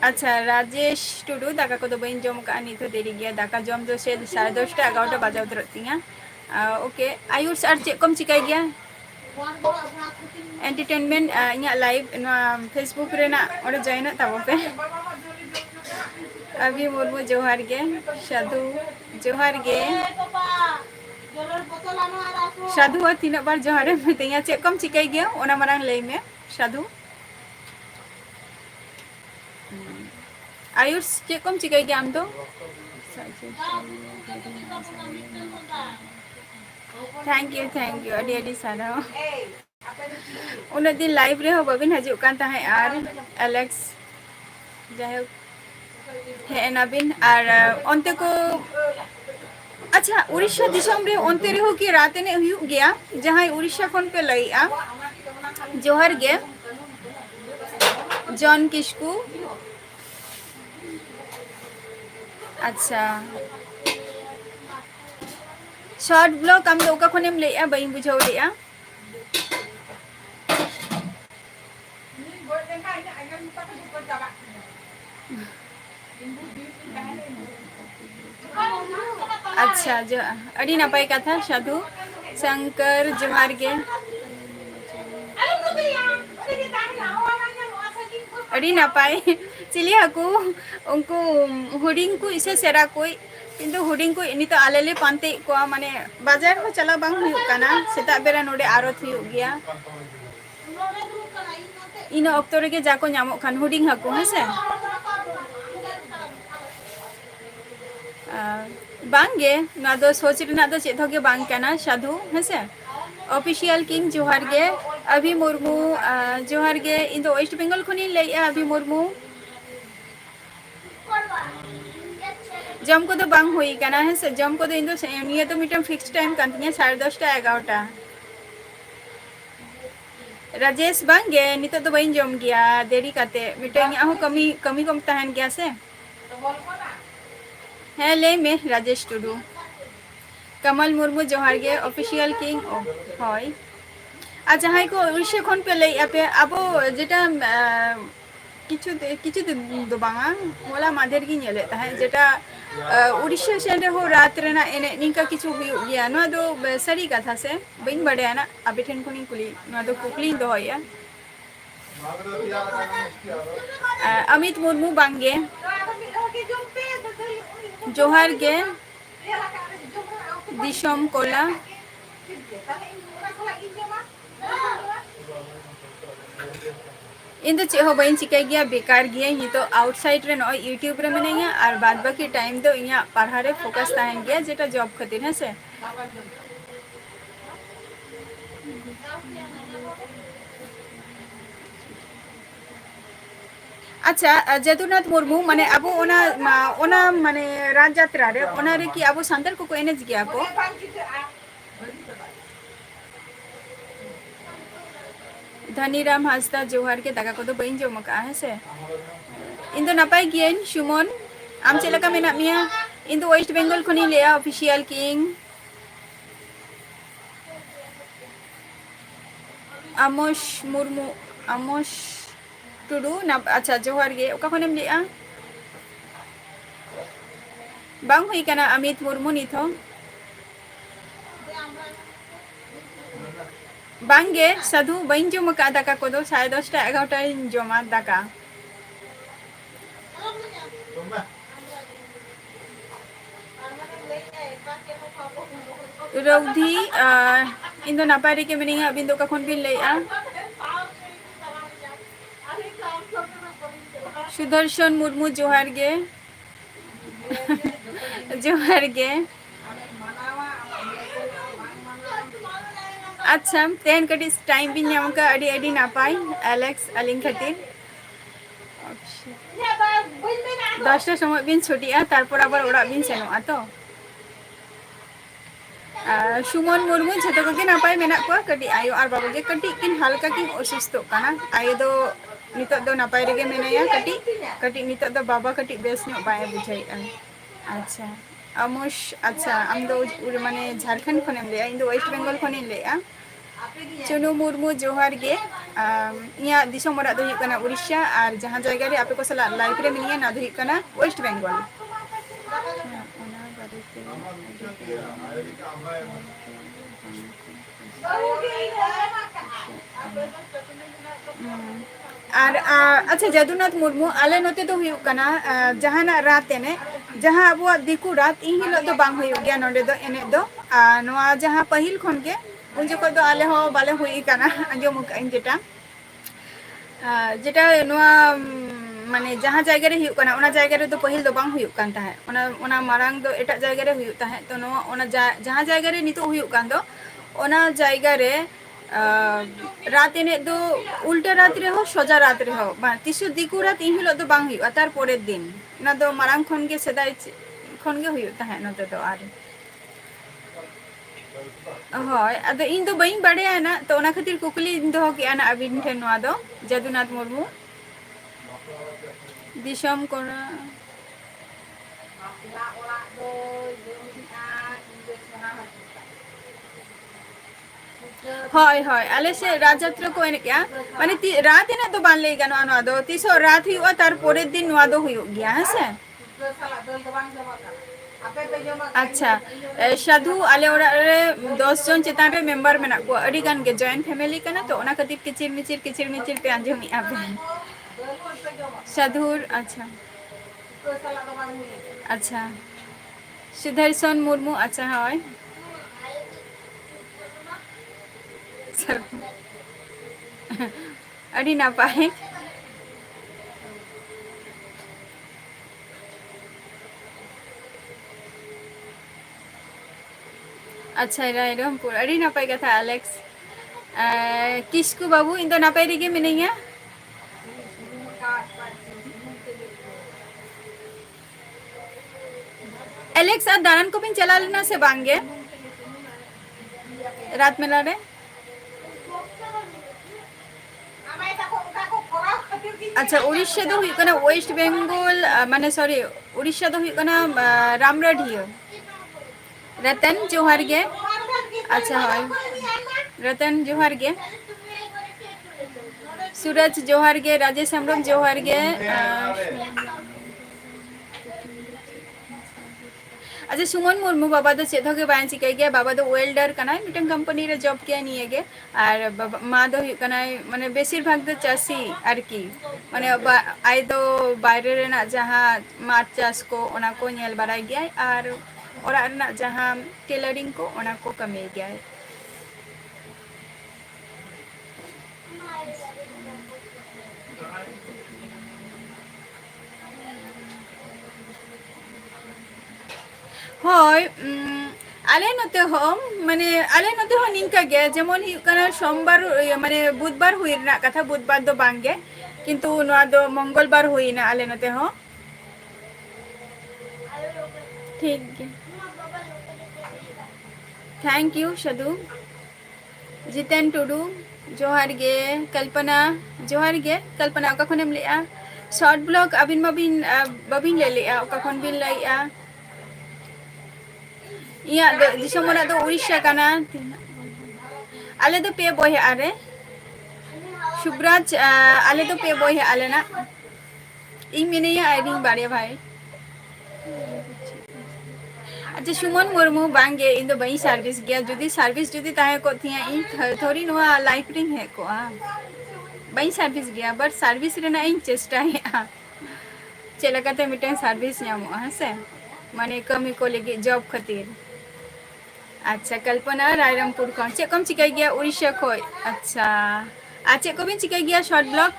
अच्छा राजेश टुडू दाका को दो बइन जम का नि तो देरी गया दाका जम दो से 10:30 11टा बजाव दरतिया ओके आयुष और चे कम चिकाई गया एंटरटेनमेंट इया लाइव फेसबुक रे ना ओरे जॉइन ताबो पे अभी मुर्मू जोहार गे साधु जोहार गे साधु और तीन बार जोहार मितैया चे कम चिकाई गया ओना मारंग लई में साधु आयुष चे कम चिकाई गया हम तो थैंक यू अडी अडी सारा उन दिन लाइव रे हो बबिन हजू कान ताहे आर एलेक्स जाहे है नबिन और अंते को अच्छा उड़ीसा दिसम रे अंते रे हो कि रात ने हुई गया जहां उड़ीसा खन पे लई आ जोहार गे जॉन किस्कू अच्छा शॉर्ट ब्लॉग हम लोग का खनेम ले आ बई बुझौ ले आ अच्छा जो अड़ी नपाई कथा साधु शंकर जोहार गे अड़ी नपाई चिली हाकू उनको हुडिंग को इसे सेरा कोई किंतु हुडिंग को इनी तो आलेले पांते को माने बाजार को चला बांग हुई काना सेता बेरा नोडे आरत हुई गया इन ऑक्टो रे जाको नामो खान हुडिंग हाकू है से बांगे ना दो सोच रना दो चेत होगे बांग कना साधु हेसे ऑफिशियल किंग जोहार गे अभी मुर्मू जोहार गे इन दो वेस्ट बंगाल खनि लैया अभी मुर्मू जम को तो बांग हुई कना हेसे जम को तो इन दो निये तो मिटम फिक्स टाइम कान तिया 10:30 11टा राजेश बांगे नितो तो बइन जम गया देरी काते मिटन हो कमी कमी कम तहन गया से है ले में राजेश टुडू कमल मुर्मू जोहार गे ऑफिशियल किंग होय आ जहां को उड़ीसा खन पे ले पे अबो जेटा किछु किछु दो बांगा मोला माधेर की नेले ता है जेटा उड़ीसा सेंड हो रात रेना एने निका किछु हुयु गया नो दो सरी कथा से बइन बड़े ना अबे ठेन कोनी कुली नो दो कुकली दो होया अमित मुर्मू बांगे जोहार गे दिशम कोला इन चे हो बइन चिका गया बेकार गया नि तो आउटसाइड रे न यूट्यूब रे मिनाइया और बाद बाकी टाइम तो इया पढ़ा रे फोकस ताहन गया जेटा जॉब खातिर है से अच्छा जदुनाथ मुर्मू माने अबो ओना माने राज यात्रा रे ओना रे कि अबो संताल को एनेज गया को धनीराम हासदा जोहार के दाका को तो बइन जम का है से इन दो नपाय गियन सुमन आम चेलका मेना मिया इन दो वेस्ट बंगाल खनि लेया ऑफिशियल किंग आमोश मुर्मू आमोश टुडू ना अच्छा जोहार गे ओका खनेम लेया बांग हुई कना अमित मुर्मू निथो बांगे साधु बइन जम का दाका को दो 10:30 11टा जमा दाका रौधी इन दो नापारी के मिनिंग अबिन दो का खन बिन लेया सुदर्शन मुर्मू जोहार गे जोहार गे अच्छा तेन कटी टाइम बिन नाम का अडी अडी नापाई एलेक्स अलिंग खातिर 10टा समय बिन छुटिया तारपर आबार ओड़ा बिन सेनोआ तो सुमन मुर्मू झटो को नापाय मेना को कटी आयो और बाबू के कटी किन हल्का किन असुस्थो काना आयो दो नितो दो नापाय रेगे मेनाया कटी कटी नितो दो बाबा कटी बेस नो बाय बुझाई अच्छा अमुश अच्छा हम दो माने झारखंड खनेम ले इन दो वेस्ट बंगाल खने ले चुनु मुर्मू जोहार गे इया दिसम मोरा दो हिकना उड़ीसा और जहां जगह रे आपे को सला लाइफ रे मिनिया ना दो हिकना वेस्ट बंगाल और अच्छा जदुनाथ मुर्मू आले नोते तो हुयु कना जहाना रात एने जहां अबो दिकु रात इन हिलो तो बांग हुयु गया नोडे दो एने दो नोआ जहां पहिल खन के उन जको दो आले हो बाले हुई कना अंजो इन जेटा जेटा नोआ माने जहां जायगा रे हुयु कना ओना जायगा रे तो पहिल दो बांग हुयु कान ताहे ओना मारांग दो एटा जायगा रे हुयु ताहे तो नोआ ओना जहां जायगा रे नितो हुयु कान दो ओना जायगा रे रात एने दो उल्टा रात रे हो सोजा रात रे हो तिसु दिकु रात इन हिलो दो बांग हुयु तार परे दिन ना दो मारांग खन के सदाय खन के हुयु ताहे नते दो आर होय अद इन दो बइन बड़े ना तो ओना खातिर कुकली दो के ना अबिन ठेन नोआ दो जदुनाथ मुर्मू दिशम कोना होय होय आले से राजयात्रा को एने क्या माने रात एने तो बान ले गनो नोआ दो तिसो रात हुआ तार परे दिन नोआ दो हुयु गया है से अच्छा साधु आले ओरा रे 10 जन चेतान रे मेंबर मेना को अडी गान के जॉइंट फैमिली कना तो ओना खातिर किचिर मिचिर पे आंजमी आबे साधुर अच्छा सुदर्शन मुर्मू अच्छा होय अडी ना पाए अच्छा रायरंगपुर अड़ी नापाय कथा एलेक्स किसकु बाबू इन दो नापाय रेगे मिनिया एलेक्स आ दारन को बिन चला लेना से बांगे रात मेला रे अच्छा उड़ीसा दो हुई कना वेस्ट बेंगल माने सॉरी उड़ीसा दो हुई कना रामराढिया रतन जोहार गे अच्छा हाय रतन जोहार गे सूरज जोहार गे राजेश हेम्ब्रम जोहार गे अच्छा सुमन मुर्मू बाबा तो चेत के बाय चिकाई गया बाबा तो वेल्डर कना मिटन कंपनी रे जॉब किया नहीं है और माँ दो कना माने बेसिर भाग दो चासी आरकी माने आई दो बाहरे रेना जहाँ माठ चाष को ओना को नेल बाराय गया और ओरा रेना जहाँ टेलरिंग को ओना को कमी गया হয় আলে নতে হম মানে আলে নতে হ নিংকা গে যেমন হিকানা সোমবার মানে বুধবার হুই না কথা বুধবার দো বাঙ্গে কিন্তু নোয়া দো মঙ্গলবার হুই না আলে নতে হ ঠিক গে थैंक यू शदू जितेन टुडू जोहार गे कल्पना जोहार गे कल्पना ओका खनेम लेआ शॉर्ट ब्लॉग अबिन बबिन ले लेआ ओका खन बिन लइआ इया दिसमोना दो उड़ीसा काना आले दो पे बॉय आरे शुभराज आले दो पे बॉय आले ना इन मिनिया आइडिंग बारे भाई अच्छा सुमन मुर्मू बांगे इन दो बई सर्विस गया जुदी ताहे को थिया इन थोड़ी नोआ लाइफ रिंग है को बई सर्विस गया बट सर्विस रेना इन चेष्टा है चेलकाते मिटन सर्विस नामो हसे माने कमी को लेगे जॉब खातिर अच्छा कल्पना रायरंगपुर कौन चे कम चिकाई गया उड़ीसा खोय अच्छा आचे को भी चिकाई गया शॉर्ट ब्लॉग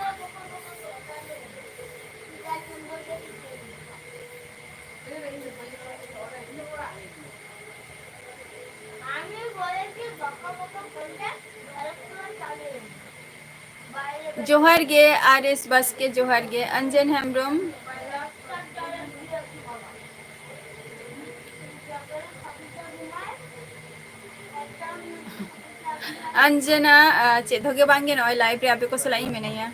जोहार गे आरएस बस के जोहार गे अंजन हेम्ब्रम अंजना चेत होगे बांगे नॉय लाइव रे आपे को सलाई में नहीं है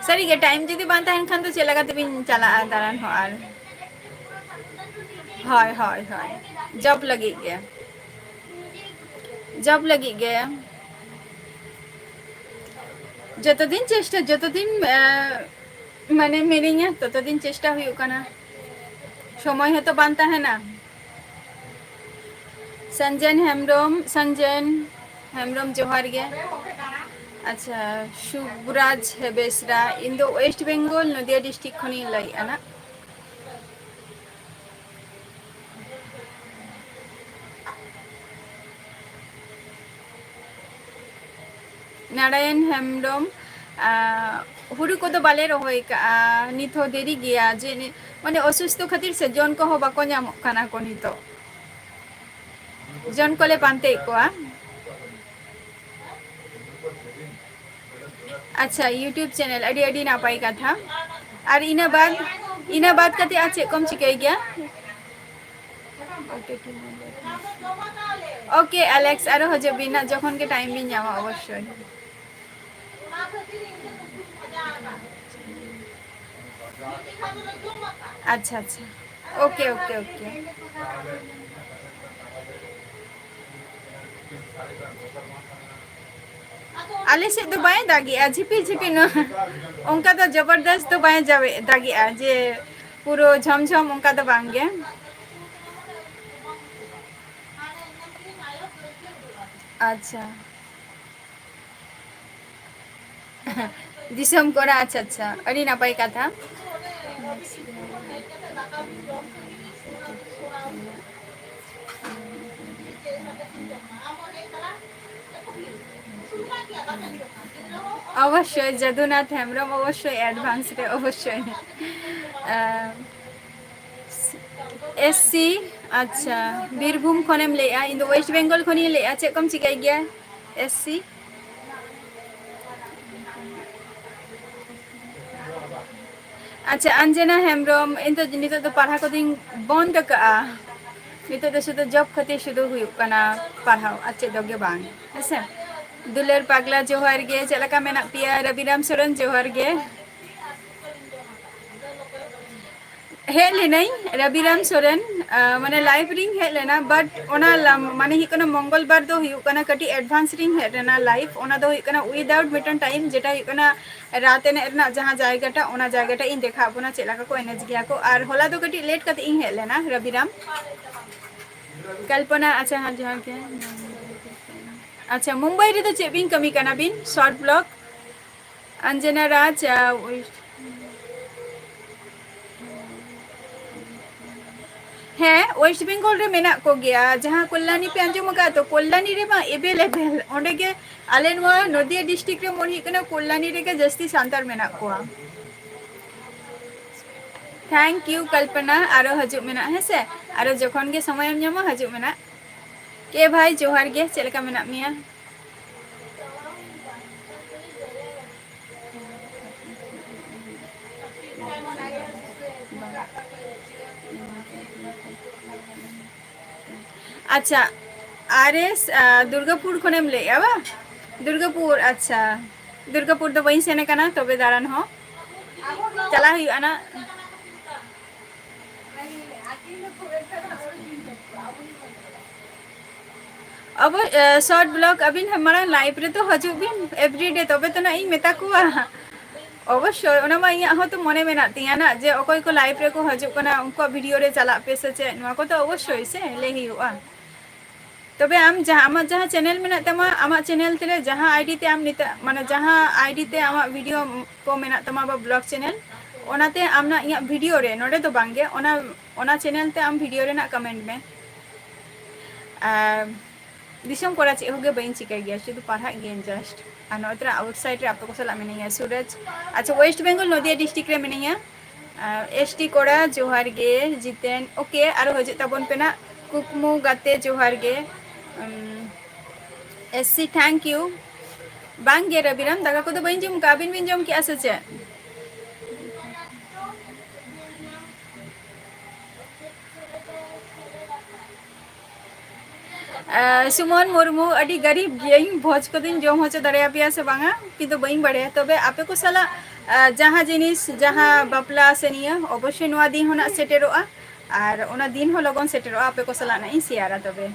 सरी के टाइम जदी बांता हन खान तो चला का बिन चला दारन हो are hi hi hi job लगी गया যতদিন চেষ্টা যতদিন মানে মেরিঙা ততদিন চেষ্টা हुई কানা সময় হয়তো বানতা है ना संजन हेम्ब्रम जोहार गे अच्छा शुभराज हेबेसरा इन दो वेस्ट बेंगल नदिया डिस्ट्रिक्ट खनी लई आना नारायण हेम्ब्रम हुरु को तो बाले रहोय का निथो देरी गया जे माने असुस्थ खातिर से जन को हो बाको नाम खाना को नितो जन को ले पानते को अच्छा यूट्यूब चैनल अडी अडी ना पाई का था और इना बाद कते आचे कम चिकाई गया ओके एलेक्स आरो हजे बिना जखन के टाइम बिन जामा अवश्य अच्छा अच्छा ओके ओके ओके आले से तो बाय दागी झिपी झिपी न उनका तो जबरदस्त तो बाय जावे दागी जे पूरो झमझम उनका तो बांगे अच्छा दिसम कोरा अच्छा अच्छा अड़ी ना पाई का था अवश्य जदुनाथ हेम्ब्रम अवश्य एडभांस रे अवश्य SC अच्छा बीरभूम खनेम लेया इन दो वेस्ट बेंगल खनी लेया चेक कम चिकाई गया SC अच्छा अंजना हेम्ब्रम इन तो नितो तो पढ़ा को दिन बंद का नितो तो शुद्ध जॉब खते शुद्ध हुई कना पढ़ाओ अच्छे दोगे बांग ऐसे दुलेर पागला जोहर गे चलका मेना पिया रविराम सोरेन जोहर गे हेज लेनाई रविराम सोरेन माने लाइव रिंग हेज लेना बट ओना माने ही कना मंगलबार दो हुई कना कटी एडवांस रिंग हेज लेना लाइव ओना दो हुई कना विदाउट मिटन टाइम जेटा हुई कना रात एने रना जहां जायगाटा ओना जायगाटा इन देखा बुना चेला को एनएच गया को और होला दो कटी लेट कते इन हेज लेना रविराम कल्पना अच्छा हां जहां के अच्छा मुंबई रे तो चेबिन कमी कना बिन शॉर्ट ब्लॉक अंजना राज हैं वेस्ट बेंगल रे मेना को गया जहां कल्याणी पे अंजम का तो कल्याणी रे मा अवेलेबल ओंडे के आले नवा नदिया डिस्ट्रिक्ट रे मोन हिकना कल्याणी रे के जस्ती सांतार मेना को थैंक यू कल्पना आरो हजू मेना है से आरो जखन के समय हम न्यामा हजू मेना के भाई जोहार गे चेलका मेना मिया अच्छा आरएस दुर्गापुर खनेम ले आवा दुर्गापुर अच्छा दुर्गापुर तो वहीं सेने कना तबे दारान हो चला हुई आना अब शॉर्ट ब्लॉग अबिन हमारा लाइव रे तो हजू बिन एवरीडे तबे तो ना इन मेता कुआ अवश्य ओना मा इया हो तो मने मेना तिया ना जे ओकोय को लाइव रे को हजू कना उनको वीडियो रे चला पे से चे नुआ को तो अवश्य से ले ही हुआ तबे आम जहाँ चैनल में तमा आमा चैनल तेरे जहाँ आईडी ते आम निता माने जहाँ आईडी ते आमा वीडियो को मेना तमा बा ब्लॉग चैनल ओनाते आमना इया वीडियो रे नोडे तो बांगे ओना चैनल ते आम वीडियो रे ना कमेंट में दिसम कोरा चे होगे बइन चिकाई गया शुद्ध पढ़ा गेन जस्ट आ नोतरा आउटसाइड रे आपको सला मिनिया सूरज अच्छा वेस्ट बेंगल नदिया डिस्ट्रिक्ट रे मिनिया एसटी कोड़ा जोहार गे जितेन ओके आरो हजे तबन पेना कुकमु गाते जोहार गे SC थैंक यू बांग गे रविराम दागा को तो बइन जम काबिन बिन जम क्या सचे सुमन मुर्मू अडी गरीब गियई भोज को दिन जम होचे दरिया पिया से बांगा किंतु बइन बड़े तबे आपे को सला जहाँ जिनिस जहाँ बापला से निया अवश्य नुआ दिन होना सेटेरोआ और ओना दिन हो लगन सेटेरोआ आपे को सला नहीं सियारा तबे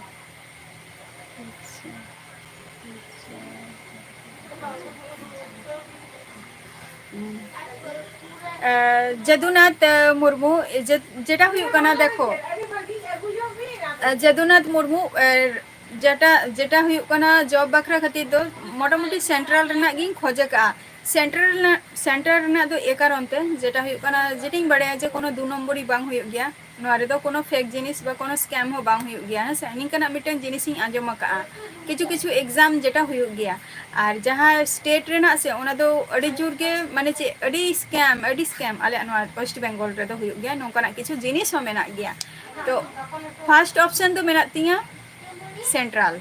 जदुनाथ मुर्मू जेटा हुई कना देखो जदुनाथ मुर्मू जेटा हुई कना जॉब बखरा खातिर दो मोटामुटी सेंट्रल रना गिन खोजे का सेंट्रल रना दो ए कारण ते जेटा हुई कना जेटिंग बड़े जे कोनो दो नंबरी बांग हुई गया नोरे दो कोनो फेक जिनिस बा कोनो स्कैम हो बांग हुई गया है से निकना मिटन जिनिस इन आंजम का किछु किछु एग्जाम जेटा हुई गया और जहाँ स्टेट रेना से ओना दो अड़ी जोर के माने चे अड़ी स्कैम आले अनवा वेस्ट बेंगल रे दो हुई गया नोकना किछु जिनिस हो मेना गया तो फर्स्ट ऑप्शन तो मेना तिया सेंट्रल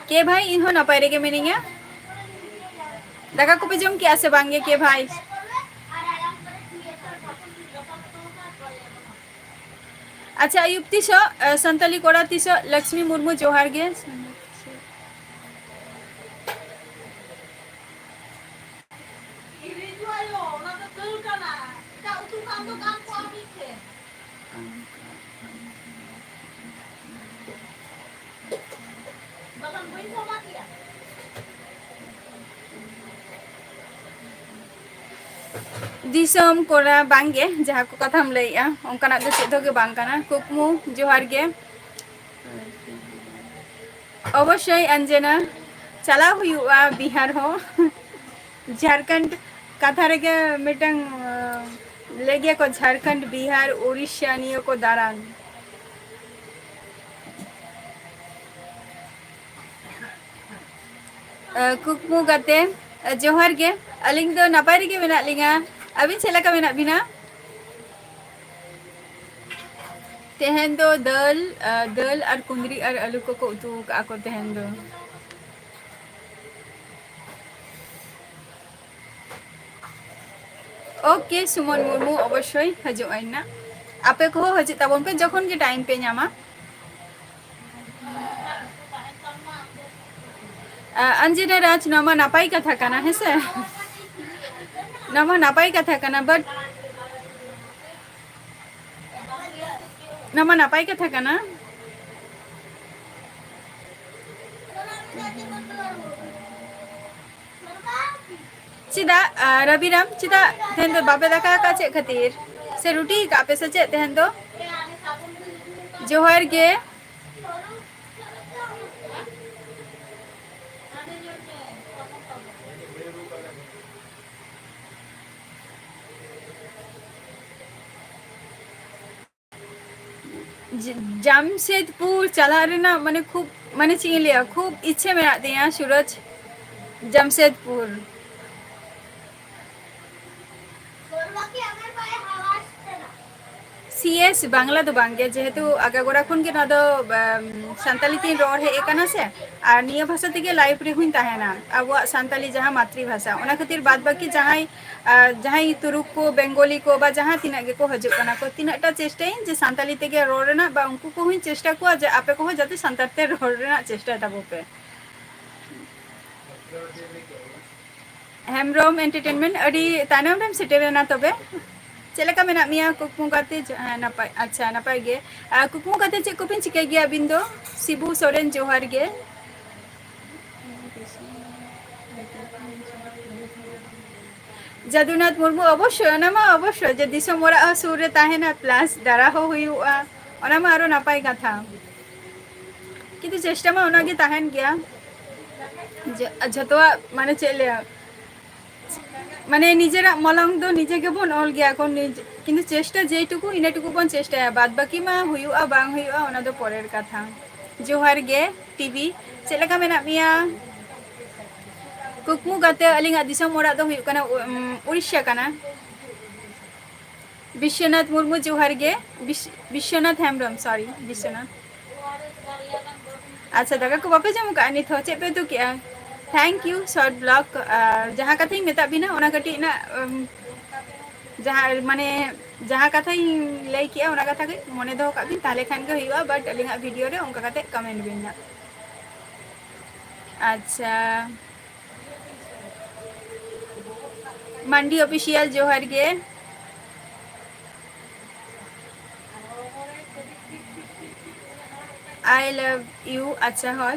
के भाई इहो न पारे के मीनिंग दाका को पे जम क्या से बांगे के भाई अच्छा युक्ति सो संतली कोड़ा तिसो लक्ष्मी मुर्मू जोहार गे दिसम कोरा बांगे जहाँ को कथा हम लैया उनका दो चेद के बांग काना कुकमु जोहार गे अवश्य अंजना चला हुआ बिहार हो झारखंड कथा रे के मिटंग लेगे को झारखंड बिहार उड़ीसा नियो को दारान कुकमु गाते जोहार गे Aling do napay rin kami na linga. Abin sila kami na bina. Tehen do dal ar kundri ar alu ko utu ka ako tehen do. Okay Suman Murmu अवश्य हजुआइन ना आपे को हजु तबन पे जखन के टाइम पे ᱧᱟᱢᱟ अंजना राज नमा नापाई कथा काना है से नमा नापाई कथा काना बट नमा नापाई कथा काना चिदा रविराम चिदा तेहन दो बापे दाका का चे खातिर से रोटी का पे से चे तेहन दो जोहर गे जमशेदपुर चला रेना माने खूब माने ची लिया खूब इच्छे में आते हैं सूरज जमशेदपुर सीएस बांग्ला दो बांगे जेहेतु आगागोड़ा खुन के ना दो संताली तीन रोड है एक ना से और निया भाषा तेगे लाइव रे हुइन ताहेना अब संताली जहाँ मातृभाषा ओना खातिर बाद बाकी जहाँ तुरुक को बेंगोली को बा जहाँ तीना गे को हजू कना को तीनाटा चेष्टा जे संताली तेगे रोड रेना बा उनको को हुइन चेष्टा को जे आपे को जाते संताते रोड रेना चेष्टा ताबो पे हेमरोम एंटरटेनमेंट अड़ी तानम टाइम सेटेरेना तबे चलेका मेना मिया कुकमु काते नापाय अच्छा नापाय गे कुकमु काते चे कोपिन चिके गे अबिन दो सिबू सोरेन जोहार गे जादुनाथ मुर्मू अवश्य नामा अवश्य जे दिसम ओरा सुर रे ताहेना प्लस दारा हो हुयुआ ओना मा आरो नापाय कथा किंतु चेष्टा मा ओना गे ताहेन गया जतवा माने चले माने निजेरा मलंग दो निजे के बन ऑल गया कोन किंतु चेष्टा जेटुकु इनेटुकु बन चेष्टा बाद बाकी मा हुयुआ बांग हुयुआ ओना दो परेर कथा जोहार गे टीवी चलेका मेना मिया कुकमु गाते अलिंगा दिसम ओरा दो हुयु कना उड़ीसा कना विश्वनाथ मुर्मू जोहार गे विश्वनाथ हेमब्रम सॉरी विश्वनाथ अच्छा दागा को बापे जमु का नि थो चेपे तो क्या थैंक यू शॉर्ट ब्लॉग जहाँ कथा मेता बिना ओना कटी ना जहाँ माने जहाँ कथा लई किया ओना कथा के मने दो का बिन ताले खान के हुआ बट अलिंगा वीडियो रे उनका कते कमेंट बिना अच्छा मंडी ऑफिशियल जोहर गे आई लव यू अच्छा हो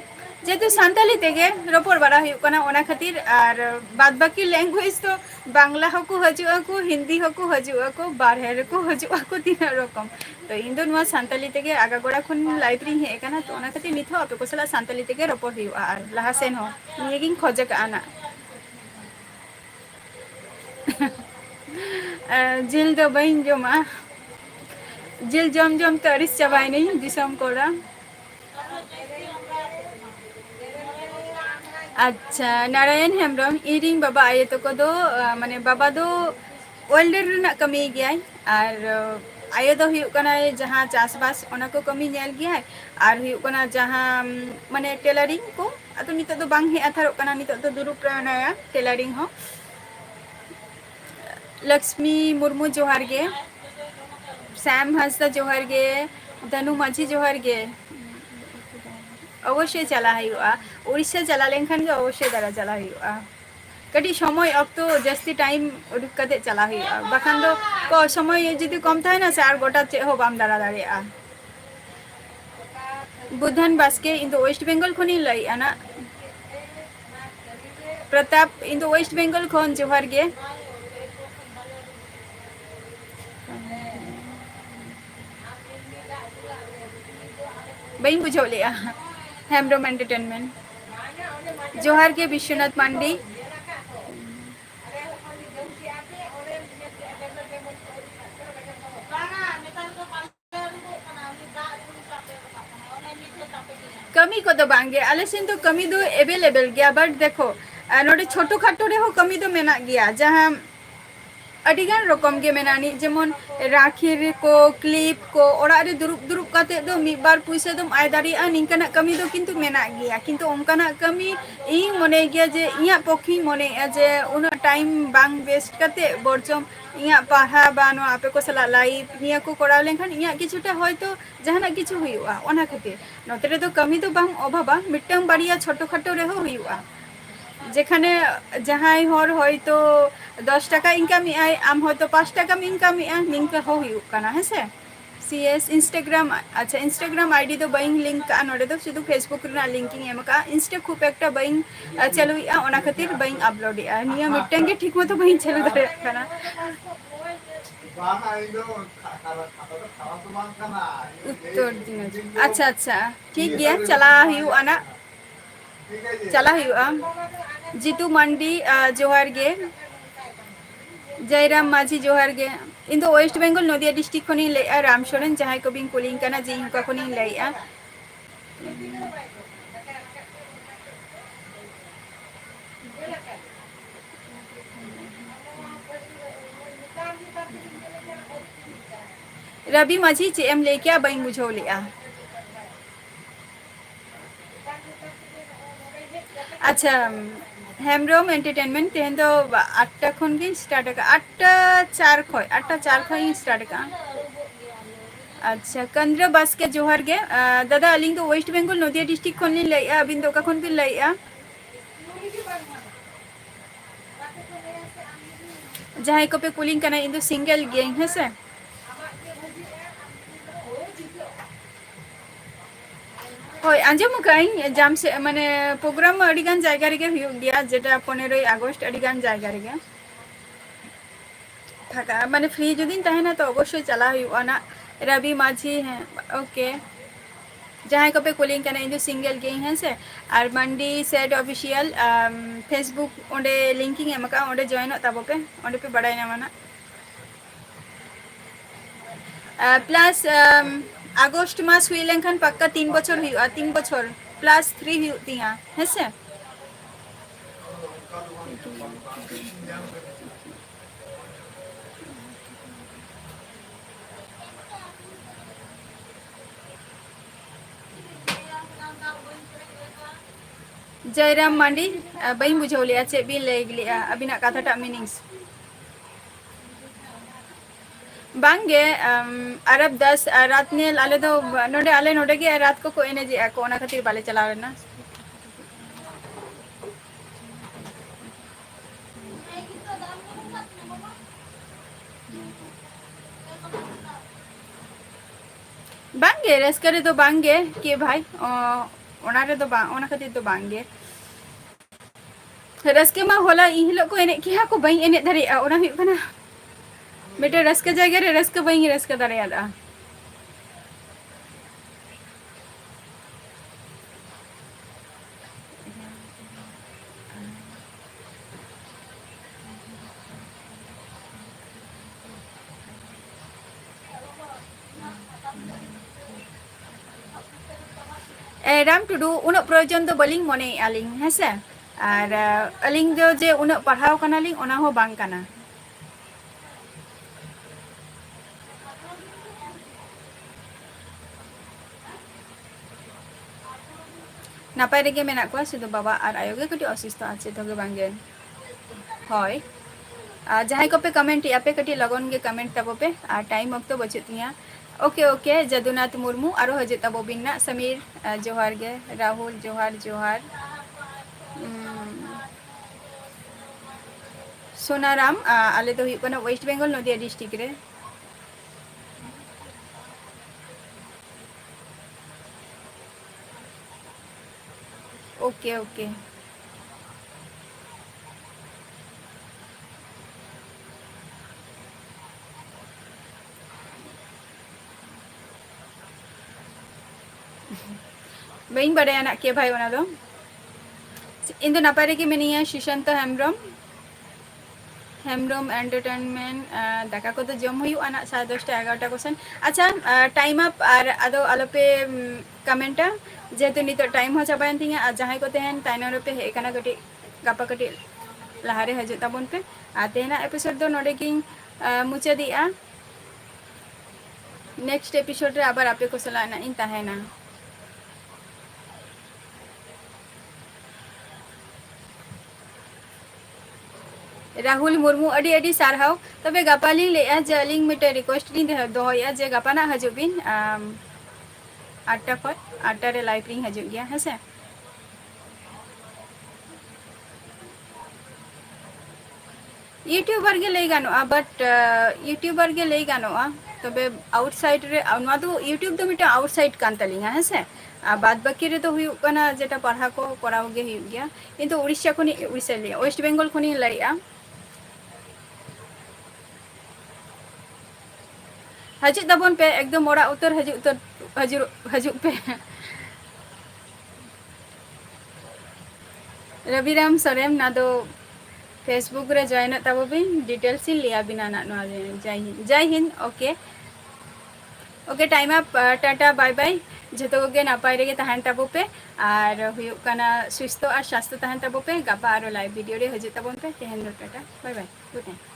जेतु संताली तेगे रोपड़ बड़ा हुयुकना ओना खातिर और बाद बाकी लैंग्वेज तो बांग्ला हको हजुआ को हिंदी हको हजुआ को बारहे को हजुआ को तीन रकम तो इन दो नुआ संताली तेगे आगागोड़ा खुन लाइब्रेरी हे कना तो ओना खातिर निथो आपे को सला संताली तेगे रोपड़ हुयुआ और लहा सेन हो नियगिन खोजक आना जिल दो बहिन जमा जिल जम जम तरिस चबाई नहीं दिसम कोड़ा अच्छा नारायण हेमब्रम इरिंग बाबा आये तो को दो माने बाबा दो ओल्डर ना कमी गया और आये दो हुयुकना जहाँ चासबास ओना को कमी नेल गया और हुयुकना जहाँ माने टेलरिंग को अतो नितो दो बांग हे अथारो कना नितो दो दुरुप प्राणाया टेलरिंग हो लक्ष्मी मुर्मू जोहार गे सैम हंसदा जोहार गे धनु माझी जोहार गे अवश्य चला हुआ उड़ीसा चला लेनखान के अवश्य दारा चला हुआ कटी समय अक्तो जस्ती टाइम उडुक कते चला हुआ बखान दो को समय जदि कम थाय ना से आर गोटा चे हो बाम दारा दारेआ Budhan Baske in the waste Bengal खनि लई आना Pratap in the waste Bengal खन जोहार गे बइन बुझो लिया हेमब्रम एंटरटेनमेंट जोहार के विश्वनाथ मांडी कमी को तो बांगे आले सिन तो कमी दो अवेलेबल गया बट देखो नोडे छोटो खाटो रे हो कमी तो मेना गया जहाँ अडिगान रकम के मेनानी जेमन राखी को क्लिप को ओड़ा रे दुरुप दुरुप काते दो मिबार पुइसा दम आय दारिया निंकाना कमी दो किंतु मेना गया किंतु ओंकाना कमी इन मने गया जे इया पखी मने जे उना टाइम बांग वेस्ट काते बरचम इया पढ़ा बानो आपे को सला लाइव निया को कोड़ा लेखन इया किछुटा होयतो जहाना किछु हुयुआ ओना खातिर नोते रे तो कमी तो बांग अभाबा मिटटांग बाड़िया छोटो खाटो रे हो हुयुआ যেখানে যাহাই হর হয়তো 10 টাকা ইনকাম আই আম হয়তো 5 টাকা ইনকাম নিংকা हो हुयुग काना हेसे सीएस इंस्टाग्राम अच्छा इंस्टाग्राम आईडी तो बाइंग लिंक का नोडे तो शुद्ध फेसबुक रे लिंकिंग एम का इंस्टा खूब एकटा बाइंग चलुइया ओना खातिर बाइंग अपलोड या निया मिटटेंग के ठीक मतो बाइंग चलु दारे काना उत्तर दिन अच्छा अच्छा ठीक गया चला हुयु आना चला हुआ जीतू मंडी जोहार गे जयराम माझी जोहार गे इन दो वेस्ट बेंगल नदिया डिस्ट्रिक्ट खनि लैया रामशरण जहां को बिन कुलिंग काना जे इनका खनि लैया रवि माझी चे एम लेके बाई बुझो लिया अच्छा हेमब्रम एंटरटेनमेंट तेहन तो 8टा खन गे स्टार्ट का 8टा 4 खन स्टार्ट का अच्छा कंद्र बस के जोहार गे दादा अलिंग तो वेस्ट बेंगल नदिया डिस्ट्रिक्ट खन लिन लैया अबिन तो का खन बिन लैया जहां को पे कुलिंग कना इन दो सिंगल गेम है से होय आंजम काई जाम से माने प्रोग्राम अडिगान जायगा रे हुयु गया जेटा 15 আগস্ট अडिगान जायगा रे फाका माने फ्री जदिन तहना तो अवश्य चला हुयु ना रवि माझी है ओके जहां को पे कुलिंग कना इन सिंगल गेम है से और मंडी said official Facebook ओंडे linking एमका ओंडे join Tabo पे ओंडे पे बड़ाई ना माना प्लस আগস্ট মাস हुई लेखन पक्का 3 बछर हुआ 3 बछर प्लस 3 हुआ है से जयराम मांडी बई बुझो लिया चे बिन ले गलिया अबिना कथाटा मीनिंग्स बांगे अरब 10 रात ने आले तो नोडे आले नोडे के रात को एने जे को ओना खातिर बाले चला ना बांगे रेस करे तो बांगे के भाई ओना रे तो ओना खातिर तो बांगे रस्के मा होला इ हिलो को एने किहा को बई एने धरे ओना हुई कना बेटे रस्के जायगा रे रस्के बई रस्के दारे आला राम टुडू उन प्रयोजन तो बलिंग मने आलिंग हेसे और अलिंग जो जे उन पढ़ाव कना लिंग ओना हो बांग कना नापाय रेगे मेना को सुदो बाबा और आयो गे कटी असिस्त आछे तोगे बांगे होय जहां को पे कमेंट या पे कटी लगन गे कमेंट तबो पे आ टाइम अब तो बचतिया ओके ओके जदुनाथ मुर्मू आरो हजे तबो बिन्ना समीर जोहार गे राहुल जोहार जोहार सोनाराम आले तो हुई वेस्ट बेंगल नदिया डिस्ट्रिक्ट रे ओके ओके बइन बड़े ना के भाई ओना दो इन दो नापाय रे की मिनिया सुशांत हेमब्रम हेमब्रम एंटरटेनमेंट दाका को तो जम हुई आना 10:30 11टा क्वेश्चन अच्छा टाइम अप और आदो आलोपे कमेंटा जेहेतु नितो टाइम हो चाबायन तिंगा आ जहां को तेहन ताइनो पे हे कना गटी गापा कटी लहारे हजू ताबन पे और तेना एपिसोड दो नोडे गिंग मुचादिया नेक्स्ट एपिसोड रे आबार आपे को सलाह ना इन ताहेना राहुल मुर्मू अडी अडी सारहाव तबे गापाली ले जे अलिंग मिटे रिक्वेस्ट लिंग दोया जे गापाना हजू बिन 8टा खय 8टा रे लाइव रिंग हजू गया है से यूट्यूबर के लई गानोआ बट यूट्यूबर के लई गानोआ तबे आउटसाइड रे नवा दो यूट्यूब दो मिटे आउटसाइड कान तलिंगा है से बाद बाकी रे तो हुयु कना जेटा पढ़ा को कराव गे हुयु गया किंतु उड़ीसा खनि उड़ीसा ले वेस्ट बेंगल खनि लईआ हजू तबन पे एकदम ओड़ा उतर हजू पे रविराम सोरेन ना दो फेसबुक रे जॉइन तब बिन डिटेल्स लिया बिना ना जय हिंद okay okay time up tata bye bye जो गे नपाय रे तहन तब पे और हुयु कना सुस्थ और स्वास्थ्य तहन तब पे गापा और लाइव वीडियो रे हजू तबन पे तेहन tata bye bye good night.